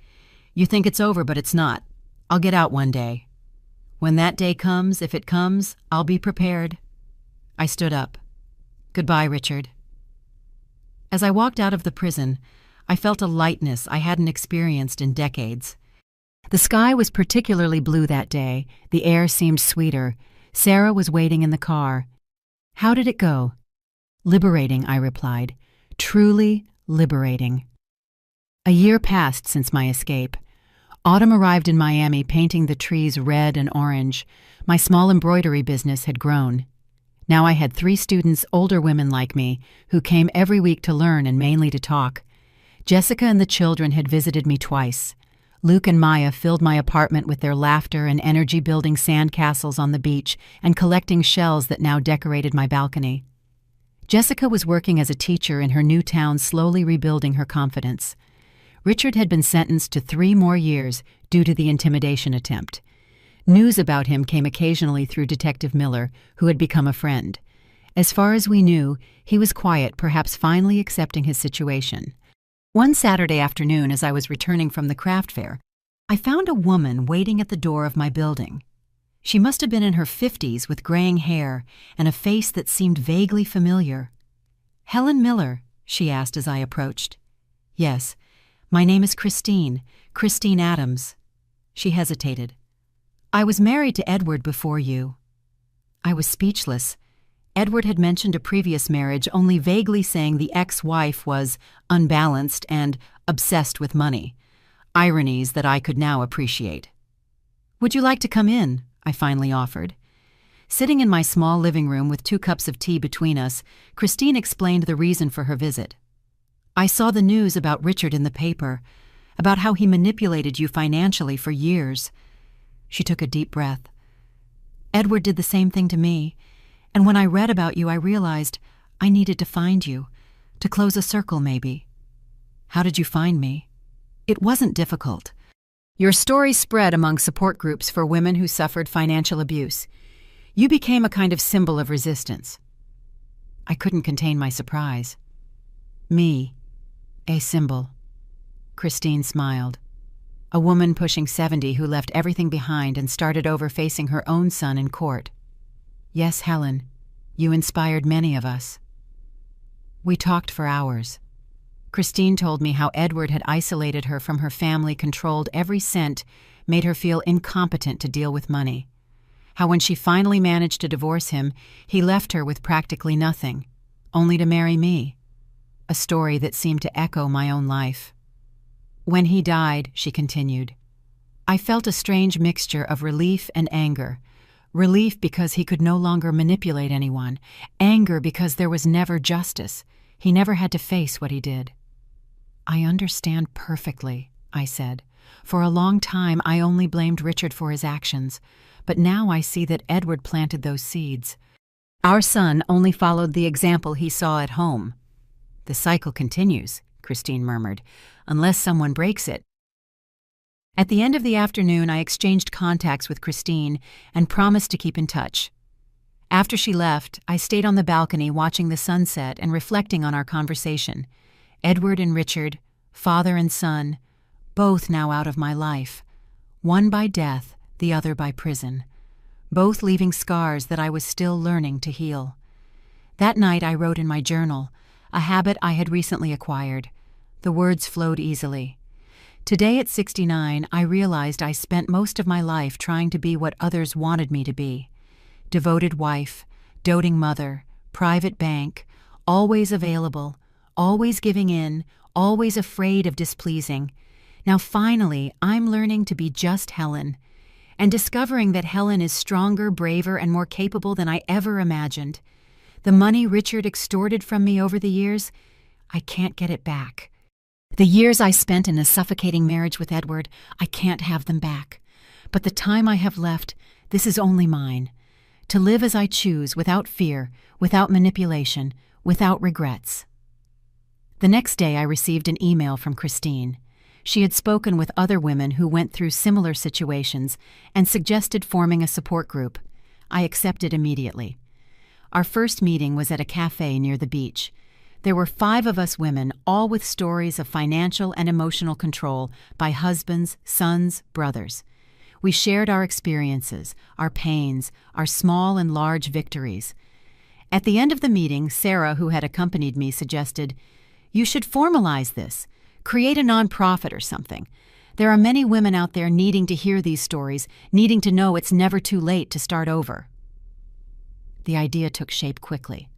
"You think it's over, but it's not. I'll get out one day. When that day comes, if it comes, I'll be prepared." I stood up. "Goodbye, Richard." As I walked out of the prison, I felt a lightness I hadn't experienced in decades. The sky was particularly blue that day. The air seemed sweeter. Sarah was waiting in the car. "How did it go?" "Liberating," I replied. "Truly liberating." A year passed since my escape. Autumn arrived in Miami, painting the trees red and orange. My small embroidery business had grown. Now I had 3 students, older women like me, who came every week to learn and mainly to talk. Jessica and the children had visited me twice. Luke and Maya filled my apartment with their laughter and energy, building sandcastles on the beach and collecting shells that now decorated my balcony. Jessica was working as a teacher in her new town, slowly rebuilding her confidence. Richard had been sentenced to 3 more years due to the intimidation attempt. News about him came occasionally through Detective Miller, who had become a friend. As far as we knew, he was quiet, perhaps finally accepting his situation. One Saturday afternoon, as I was returning from the craft fair, I found a woman waiting at the door of my building. She must have been in her 50s with graying hair and a face that seemed vaguely familiar. "Helen Miller?" she asked as I approached. "Yes, my name is Christine Adams." She hesitated. "I was married to Edward before you." I was speechless. Edward had mentioned a previous marriage, only vaguely saying the ex-wife was unbalanced and obsessed with money. Ironies that I could now appreciate. "Would you like to come in?" I finally offered. Sitting in my small living room with 2 cups of tea between us, Christine explained the reason for her visit. "I saw the news about Richard in the paper, about how he manipulated you financially for years." She took a deep breath. "Edward did the same thing to me. And when I read about you, I realized I needed to find you, to close a circle maybe." "How did you find me?" "It wasn't difficult. Your story spread among support groups for women who suffered financial abuse. You became a kind of symbol of resistance." I couldn't contain my surprise. "Me, a symbol." Christine smiled. "A woman pushing 70 who left everything behind and started over facing her own son in court. Yes, Helen, you inspired many of us." We talked for hours. Christine told me how Edward had isolated her from her family, controlled every cent, made her feel incompetent to deal with money. How when she finally managed to divorce him, he left her with practically nothing, only to marry me. A story that seemed to echo my own life. "When he died," she continued, "I felt a strange mixture of relief and anger. Relief because he could no longer manipulate anyone. Anger because there was never justice. He never had to face what he did." "I understand perfectly," I said. "For a long time I only blamed Richard for his actions, but now I see that Edward planted those seeds. Our son only followed the example he saw at home." "The cycle continues," Christine murmured, "unless someone breaks it." At the end of the afternoon, I exchanged contacts with Christine and promised to keep in touch. After she left, I stayed on the balcony watching the sunset and reflecting on our conversation. Edward and Richard, father and son, both now out of my life. One by death, the other by prison. Both leaving scars that I was still learning to heal. That night I wrote in my journal, a habit I had recently acquired. The words flowed easily. Today at 69, I realized I spent most of my life trying to be what others wanted me to be. Devoted wife, doting mother, private bank, always available, always giving in, always afraid of displeasing. Now finally, I'm learning to be just Helen, and discovering that Helen is stronger, braver, and more capable than I ever imagined. The money Richard extorted from me over the years, I can't get it back. The years I spent in a suffocating marriage with Edward, I can't have them back. But the time I have left, this is only mine. To live as I choose, without fear, without manipulation, without regrets. The next day I received an email from Christine. She had spoken with other women who went through similar situations and suggested forming a support group. I accepted immediately. Our first meeting was at a cafe near the beach. There were 5 of us women, all with stories of financial and emotional control by husbands, sons, brothers. We shared our experiences, our pains, our small and large victories. At the end of the meeting, Sarah, who had accompanied me, suggested, "You should formalize this. Create a nonprofit or something. There are many women out there needing to hear these stories, needing to know it's never too late to start over." The idea took shape quickly.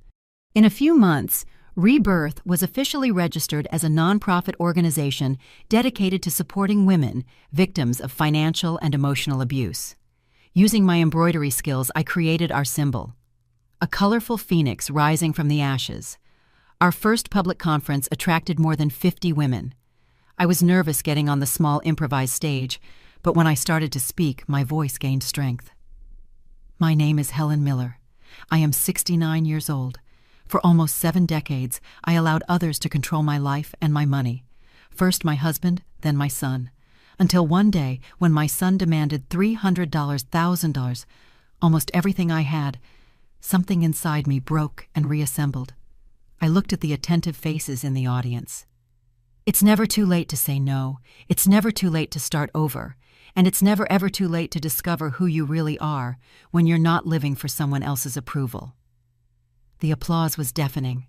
In a few months, Rebirth was officially registered as a nonprofit organization dedicated to supporting women, victims of financial and emotional abuse. Using my embroidery skills, I created our symbol, a colorful phoenix rising from the ashes. Our first public conference attracted more than 50 women. I was nervous getting on the small improvised stage, but when I started to speak, my voice gained strength. "My name is Helen Miller. I am 69 years old. For almost 7 decades, I allowed others to control my life and my money. First my husband, then my son. Until one day, when my son demanded $300,000, almost everything I had, something inside me broke and reassembled. I looked at the attentive faces in the audience. It's never too late to say no. It's never too late to start over. And it's never ever too late to discover who you really are when you're not living for someone else's approval. The applause was deafening.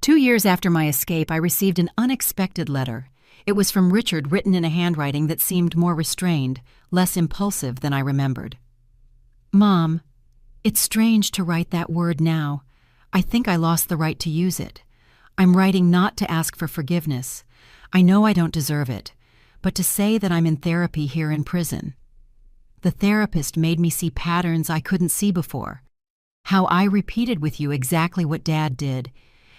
2 years after my escape, I received an unexpected letter. It was from Richard, written in a handwriting that seemed more restrained, less impulsive than I remembered. Mom, it's strange to write that word now. I think I lost the right to use it. I'm writing not to ask for forgiveness. I know I don't deserve it, but to say that I'm in therapy here in prison. The therapist made me see patterns I couldn't see before. How I repeated with you exactly what Dad did.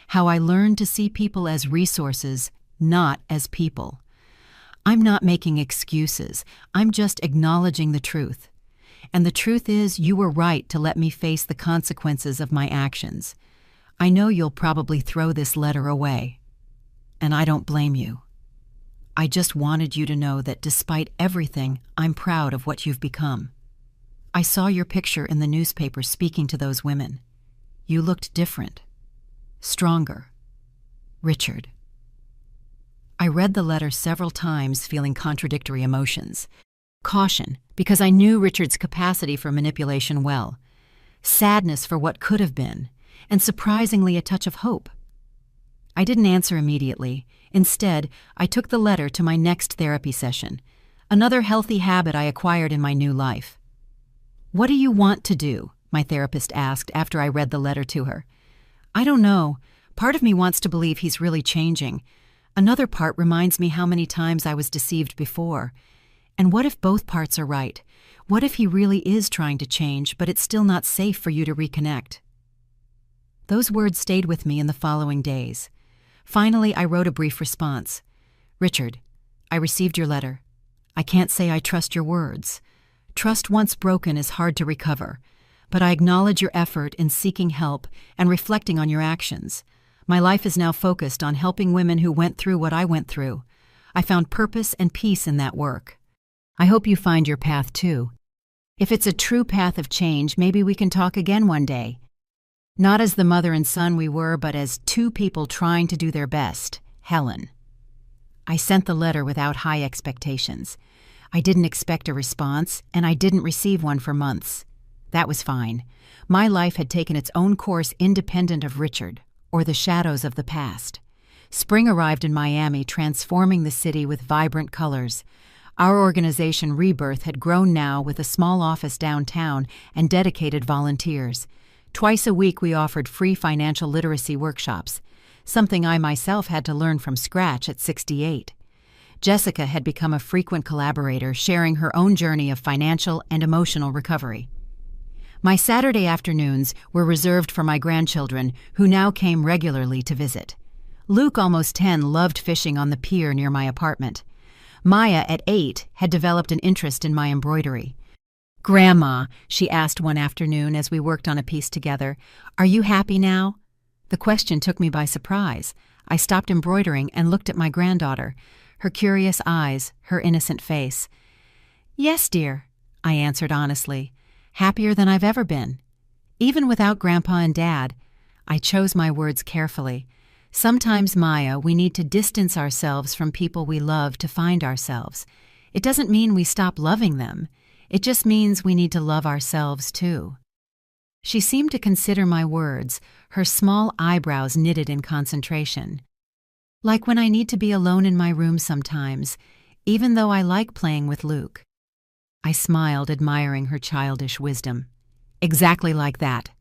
How I learned to see people as resources, not as people. I'm not making excuses. I'm just acknowledging the truth. And the truth is, you were right to let me face the consequences of my actions. I know you'll probably throw this letter away. And I don't blame you. I just wanted you to know that despite everything, I'm proud of what you've become. I saw your picture in the newspaper speaking to those women. You looked different. Stronger. Richard. I read the letter several times, feeling contradictory emotions. Caution, because I knew Richard's capacity for manipulation well. Sadness for what could have been, and surprisingly a touch of hope. I didn't answer immediately. Instead, I took the letter to my next therapy session, another healthy habit I acquired in my new life. What do you want to do? My therapist asked after I read the letter to her. I don't know. Part of me wants to believe he's really changing. Another part reminds me how many times I was deceived before. And what if both parts are right? What if he really is trying to change, but it's still not safe for you to reconnect? Those words stayed with me in the following days. Finally, I wrote a brief response. Richard, I received your letter. I can't say I trust your words. Trust once broken is hard to recover, but I acknowledge your effort in seeking help and reflecting on your actions. My life is now focused on helping women who went through what I went through. I found purpose and peace in that work. I hope you find your path too. If it's a true path of change, maybe we can talk again one day. Not as the mother and son we were, but as two people trying to do their best. Helen. I sent the letter without high expectations. I didn't expect a response, and I didn't receive one for months. That was fine. My life had taken its own course independent of Richard, or the shadows of the past. Spring arrived in Miami, transforming the city with vibrant colors. Our organization Rebirth had grown now with a small office downtown and dedicated volunteers. Twice a week we offered free financial literacy workshops, something I myself had to learn from scratch at 68. Jessica had become a frequent collaborator, sharing her own journey of financial and emotional recovery. My Saturday afternoons were reserved for my grandchildren, who now came regularly to visit. Luke, almost 10, loved fishing on the pier near my apartment. Maya, at 8, had developed an interest in my embroidery. "Grandma," she asked one afternoon as we worked on a piece together, "are you happy now?" The question took me by surprise. I stopped embroidering and looked at my granddaughter, her curious eyes, her innocent face. "Yes, dear," I answered honestly, "happier than I've ever been." Even without Grandpa and Dad, I chose my words carefully. Sometimes, Maya, we need to distance ourselves from people we love to find ourselves. It doesn't mean we stop loving them. It just means we need to love ourselves too. She seemed to consider my words, her small eyebrows knitted in concentration. Like when I need to be alone in my room sometimes, even though I like playing with Luke. I smiled, admiring her childish wisdom. Exactly like that.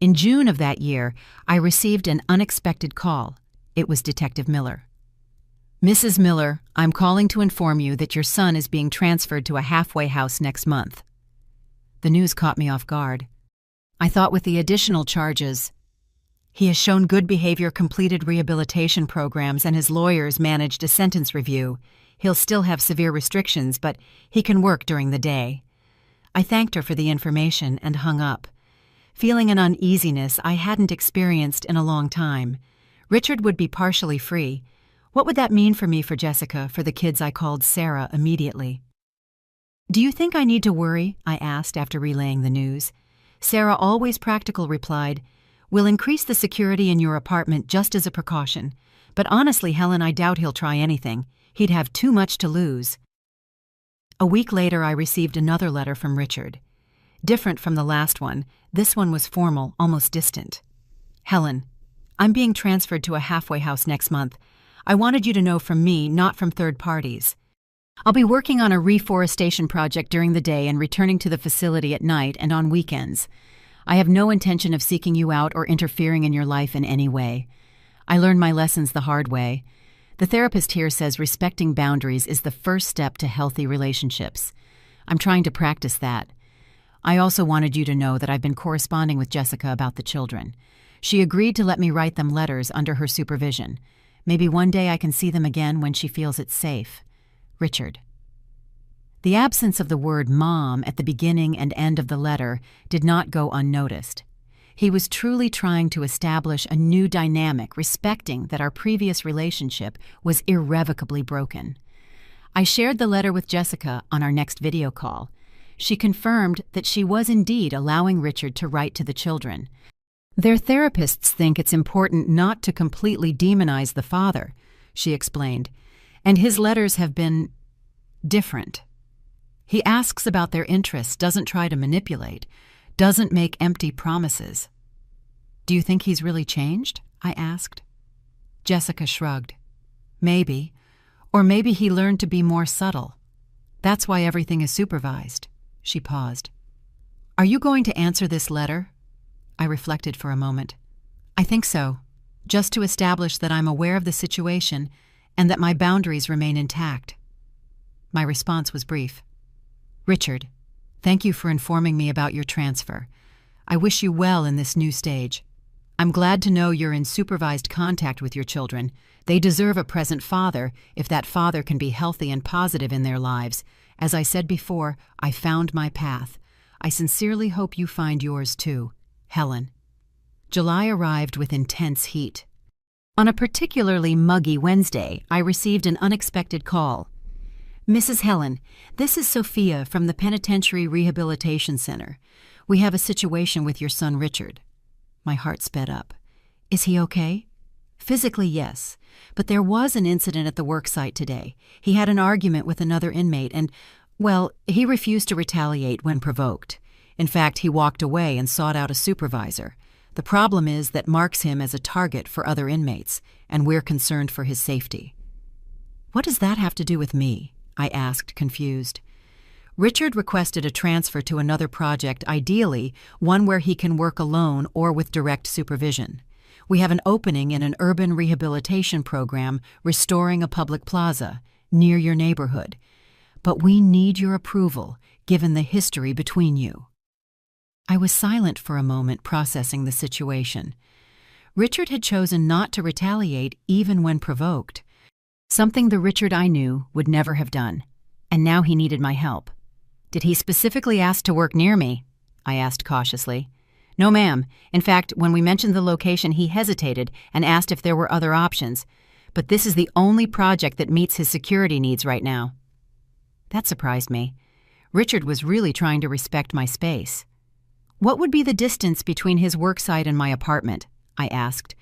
In June of that year, I received an unexpected call. It was Detective Miller. "Mrs. Miller, I'm calling to inform you that your son is being transferred to a halfway house next month." The news caught me off guard. I thought with the additional charges, he has shown good behavior, completed rehabilitation programs, and his lawyers managed a sentence review. He'll still have severe restrictions, but he can work during the day. I thanked her for the information and hung up, feeling an uneasiness I hadn't experienced in a long time. Richard would be partially free. What would that mean for me, for Jessica, for the kids? I called Sarah immediately. Do you think I need to worry? I asked after relaying the news. Sarah, always practical, replied, We'll increase the security in your apartment just as a precaution. But honestly, Helen, I doubt he'll try anything. He'd have too much to lose. A week later, I received another letter from Richard. Different from the last one, this one was formal, almost distant. Helen, I'm being transferred to a halfway house next month. I wanted you to know from me, not from third parties. I'll be working on a reforestation project during the day and returning to the facility at night and on weekends. I have no intention of seeking you out or interfering in your life in any way. I learned my lessons the hard way. The therapist here says respecting boundaries is the first step to healthy relationships. I'm trying to practice that. I also wanted you to know that I've been corresponding with Jessica about the children. She agreed to let me write them letters under her supervision. Maybe one day I can see them again when she feels it's safe. Richard. The absence of the word mom at the beginning and end of the letter did not go unnoticed. He was truly trying to establish a new dynamic, respecting that our previous relationship was irrevocably broken. I shared the letter with Jessica on our next video call. She confirmed that she was indeed allowing Richard to write to the children. Their therapists think it's important not to completely demonize the father, she explained, and his letters have been different. He asks about their interests, doesn't try to manipulate, doesn't make empty promises. Do you think he's really changed? I asked. Jessica shrugged. Maybe. Or maybe he learned to be more subtle. That's why everything is supervised. She paused. Are you going to answer this letter? I reflected for a moment. I think so, just to establish that I'm aware of the situation and that my boundaries remain intact. My response was brief. Richard, thank you for informing me about your transfer. I wish you well in this new stage. I'm glad to know you're in supervised contact with your children. They deserve a present father if that father can be healthy and positive in their lives. As I said before, I found my path. I sincerely hope you find yours too. Helen. July arrived with intense heat. On a particularly muggy Wednesday, I received an unexpected call. Mrs. Helen, this is Sophia from the Penitentiary Rehabilitation Center. We have a situation with your son Richard. My heart sped up. Is he okay? Physically, yes, but there was an incident at the work site today. He had an argument with another inmate and, well, he refused to retaliate when provoked. In fact, he walked away and sought out a supervisor. The problem is that marks him as a target for other inmates, and we're concerned for his safety. What does that have to do with me? I asked, confused. Richard requested a transfer to another project, ideally one where he can work alone or with direct supervision. We have an opening in an urban rehabilitation program restoring a public plaza near your neighborhood. But we need your approval, given the history between you. I was silent for a moment, processing the situation. Richard had chosen not to retaliate even when provoked. Something the Richard I knew would never have done. And now he needed my help. Did he specifically ask to work near me? I asked cautiously. No, ma'am. In fact, when we mentioned the location, he hesitated and asked if there were other options. But this is the only project that meets his security needs right now. That surprised me. Richard was really trying to respect my space. What would be the distance between his worksite and my apartment? I asked.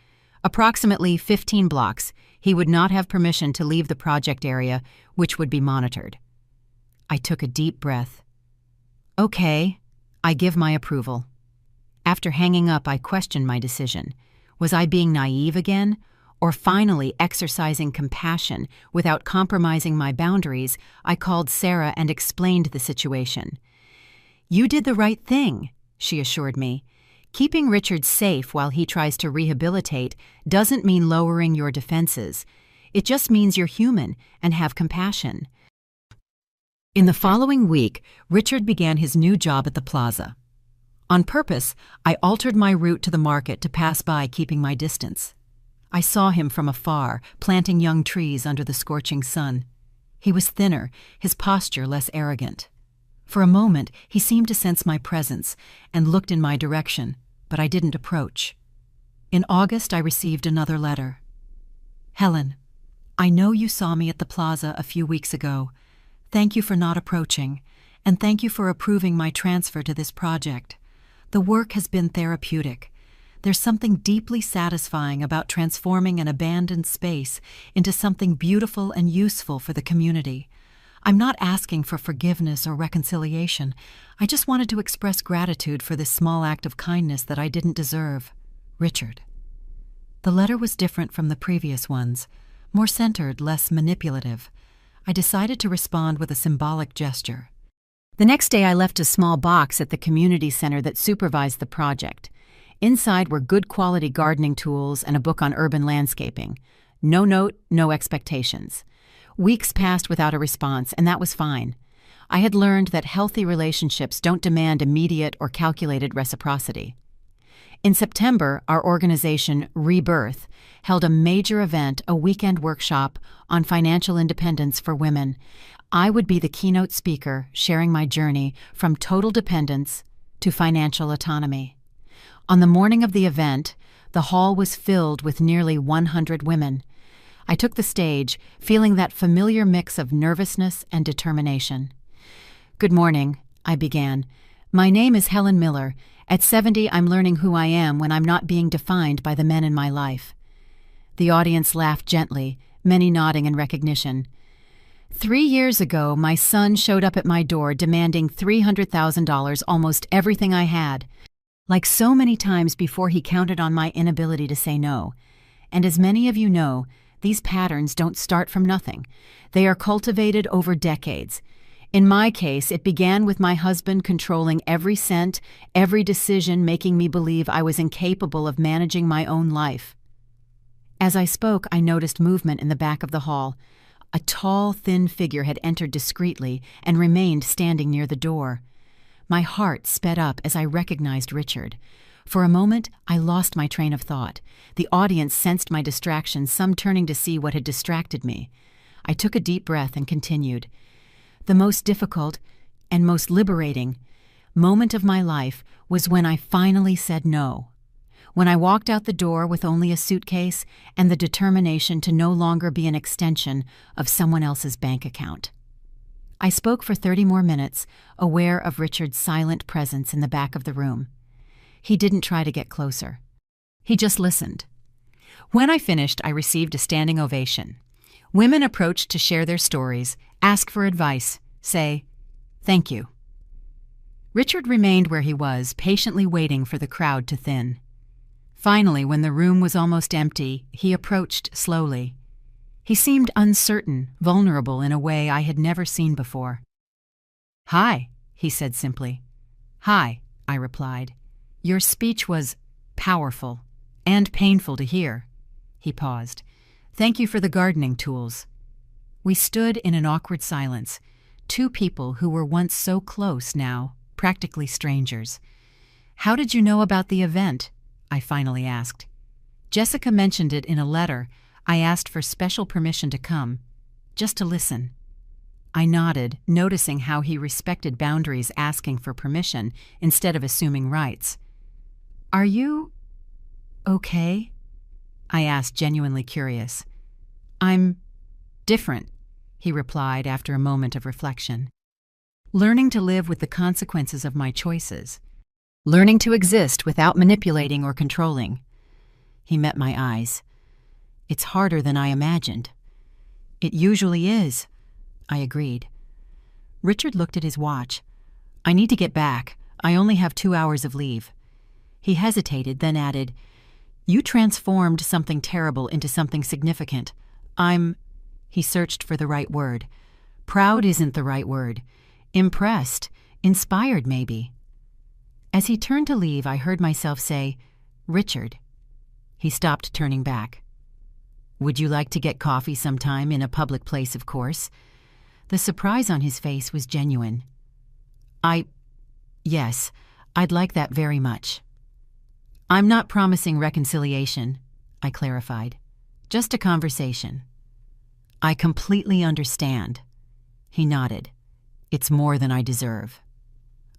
Approximately 15 blocks. He would not have permission to leave the project area, which would be monitored. I took a deep breath. Okay, I give my approval. After hanging up, I questioned my decision. Was I being naive again? Or finally exercising compassion without compromising my boundaries? I called Sarah and explained the situation. You did the right thing, she assured me. Keeping Richard safe while he tries to rehabilitate doesn't mean lowering your defenses. It just means you're human and have compassion. In the following week, Richard began his new job at the plaza. On purpose, I altered my route to the market to pass by, keeping my distance. I saw him from afar, planting young trees under the scorching sun. He was thinner, his posture less arrogant. For a moment, he seemed to sense my presence and looked in my direction, but I didn't approach. In August, I received another letter. Helen, I know you saw me at the plaza a few weeks ago. Thank you for not approaching, and thank you for approving my transfer to this project. The work has been therapeutic. There's something deeply satisfying about transforming an abandoned space into something beautiful and useful for the community. I'm not asking for forgiveness or reconciliation. I just wanted to express gratitude for this small act of kindness that I didn't deserve. Richard. The letter was different from the previous ones, more centered, less manipulative. I decided to respond with a symbolic gesture. The next day I left a small box at the community center that supervised the project. Inside were good quality gardening tools and a book on urban landscaping. No note, no expectations. Weeks passed without a response, and that was fine. I had learned that healthy relationships don't demand immediate or calculated reciprocity. In September, our organization, Rebirth, held a major event, a weekend workshop on financial independence for women. I would be the keynote speaker, sharing my journey from total dependence to financial autonomy. On the morning of the event, the hall was filled with nearly 100 women. I took the stage, feeling that familiar mix of nervousness and determination. "Good morning," I began. "My name is Helen Miller. At 70, I'm learning who I am when I'm not being defined by the men in my life." The audience laughed gently, many nodding in recognition. 3 years ago, my son showed up at my door demanding $300,000, almost everything I had. Like so many times before, he counted on my inability to say no. And as many of you know, these patterns don't start from nothing. They are cultivated over decades. In my case, it began with my husband controlling every cent, every decision, making me believe I was incapable of managing my own life. As I spoke, I noticed movement in the back of the hall. A tall, thin figure had entered discreetly and remained standing near the door. My heart sped up as I recognized Richard. For a moment, I lost my train of thought. The audience sensed my distraction, some turning to see what had distracted me. I took a deep breath and continued. The most difficult and most liberating moment of my life was when I finally said no. When I walked out the door with only a suitcase and the determination to no longer be an extension of someone else's bank account. I spoke for 30 more minutes, aware of Richard's silent presence in the back of the room. He didn't try to get closer. He just listened. When I finished, I received a standing ovation. Women approached to share their stories, ask for advice, say, "Thank you." Richard remained where he was, patiently waiting for the crowd to thin. Finally, when the room was almost empty, he approached slowly. He seemed uncertain, vulnerable in a way I had never seen before. "Hi," he said simply. "Hi," I replied. "Your speech was powerful and painful to hear." He paused. "Thank you for the gardening tools." We stood in an awkward silence, two people who were once so close now, practically strangers. "How did you know about the event?" I finally asked. "Jessica mentioned it in a letter. I asked for special permission to come, just to listen." I nodded, noticing how he respected boundaries, asking for permission instead of assuming rights. "Are you okay?" I asked, genuinely curious. "I'm different," he replied after a moment of reflection. "Learning to live with the consequences of my choices. Learning to exist without manipulating or controlling." He met my eyes. "It's harder than I imagined." "It usually is," I agreed. Richard looked at his watch. "I need to get back. I only have 2 hours of leave." He hesitated, then added, "You transformed something terrible into something significant. He searched for the right word. Proud isn't the right word. Impressed, inspired maybe. As he turned to leave, I heard myself say, "Richard." He stopped, turning back. "Would you like to get coffee sometime, in a public place, of course?" The surprise on his face was genuine. Yes, I'd like that very much." "I'm not promising reconciliation," I clarified. "Just a conversation." "I completely understand." He nodded. "It's more than I deserve."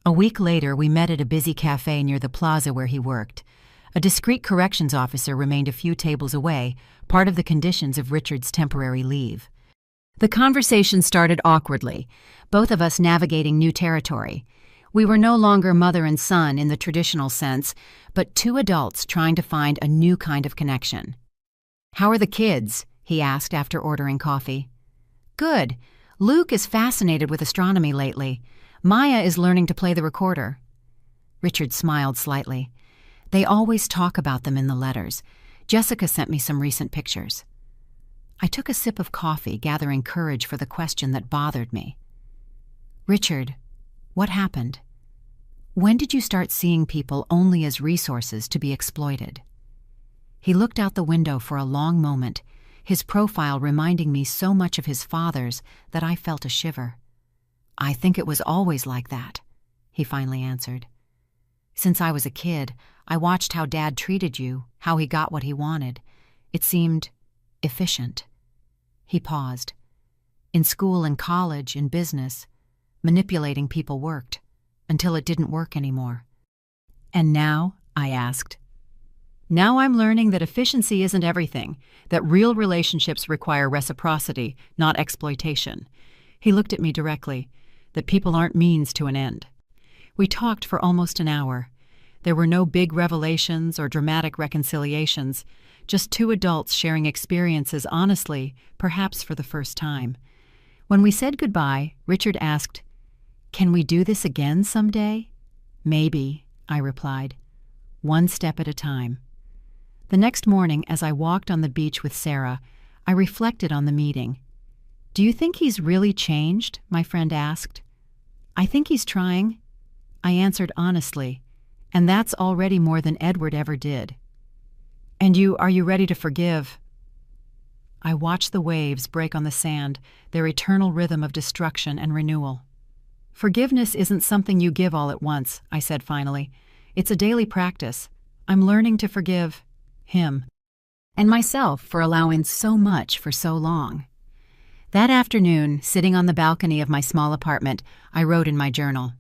A week later, we met at a busy cafe near the plaza where he worked. A discreet corrections officer remained a few tables away, part of the conditions of Richard's temporary leave. The conversation started awkwardly, both of us navigating new territory. We were no longer mother and son in the traditional sense, but two adults trying to find a new kind of connection. "How are the kids?" he asked after ordering coffee. "Good. Luke is fascinated with astronomy lately. Maya is learning to play the recorder." Richard smiled slightly. "They always talk about them in the letters. Jessica sent me some recent pictures." I took a sip of coffee, gathering courage for the question that bothered me. "Richard, what happened? When did you start seeing people only as resources to be exploited?" He looked out the window for a long moment, his profile reminding me so much of his father's that I felt a shiver. "I think it was always like that," he finally answered. "Since I was a kid, I watched how Dad treated you, how he got what he wanted. It seemed efficient." He paused. "In school and college, in business, manipulating people worked, until it didn't work anymore." "And now?" I asked. "Now I'm learning that efficiency isn't everything, that real relationships require reciprocity, not exploitation." He looked at me directly, "that people aren't means to an end." We talked for almost an hour. There were no big revelations or dramatic reconciliations, just two adults sharing experiences honestly, perhaps for the first time. When we said goodbye, Richard asked, "Can we do this again someday?" "Maybe," I replied. "One step at a time." The next morning, as I walked on the beach with Sarah, I reflected on the meeting. "Do you think he's really changed?" my friend asked. "I think he's trying," I answered honestly, "and that's already more than Edward ever did." "And are you ready to forgive?" I watched the waves break on the sand, their eternal rhythm of destruction and renewal. "Forgiveness isn't something you give all at once," I said finally. "It's a daily practice. I'm learning to forgive him and myself for allowing so much for so long." That afternoon, sitting on the balcony of my small apartment, I wrote in my journal,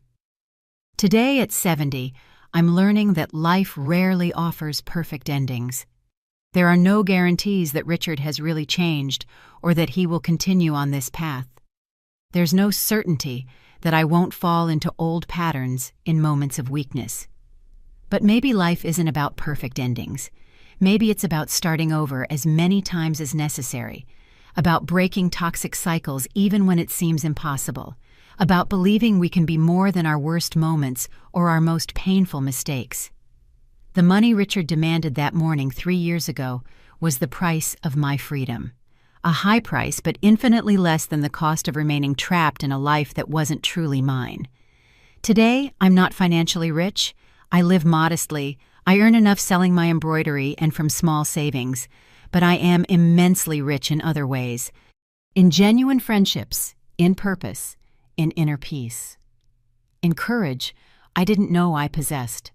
"Today at 70, I'm learning that life rarely offers perfect endings. There are no guarantees that Richard has really changed or that he will continue on this path. There's no certainty that I won't fall into old patterns in moments of weakness. But maybe life isn't about perfect endings. Maybe it's about starting over as many times as necessary, about breaking toxic cycles even when it seems impossible, about believing we can be more than our worst moments or our most painful mistakes." The money Richard demanded that morning 3 years ago was the price of my freedom. A high price, but infinitely less than the cost of remaining trapped in a life that wasn't truly mine. Today, I'm not financially rich. I live modestly. I earn enough selling my embroidery and from small savings. But I am immensely rich in other ways. In genuine friendships, in purpose, in inner peace. In courage I didn't know I possessed.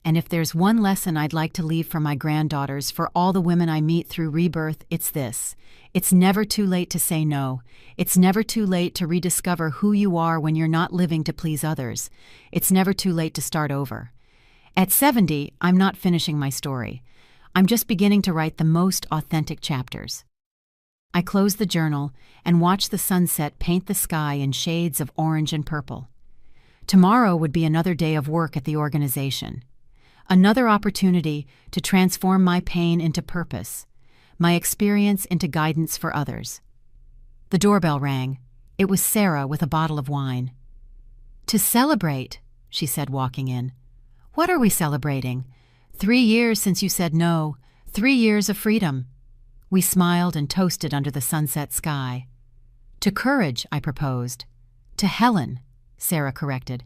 And if there's one lesson I'd like to leave for my granddaughters, for all the women I meet through rebirth, it's this. It's never too late to say no. It's never too late to rediscover who you are when you're not living to please others. It's never too late to start over. At 70, I'm not finishing my story. I'm just beginning to write the most authentic chapters. I closed the journal and watched the sunset paint the sky in shades of orange and purple. Tomorrow would be another day of work at the organization. Another opportunity to transform my pain into purpose, my experience into guidance for others. The doorbell rang. It was Sarah with a bottle of wine. "To celebrate," she said, walking in. "What are we celebrating?" 3 years since you said no. 3 years of freedom." We smiled and toasted under the sunset sky. "To courage," I proposed. "To Helen," Sarah corrected.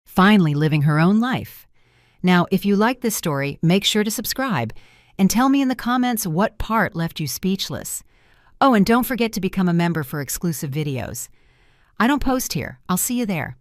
Finally living her own life. Now, if you like this story, make sure to subscribe and tell me in the comments what part left you speechless. Oh, and don't forget to become a member for exclusive videos. I don't post here. I'll see you there.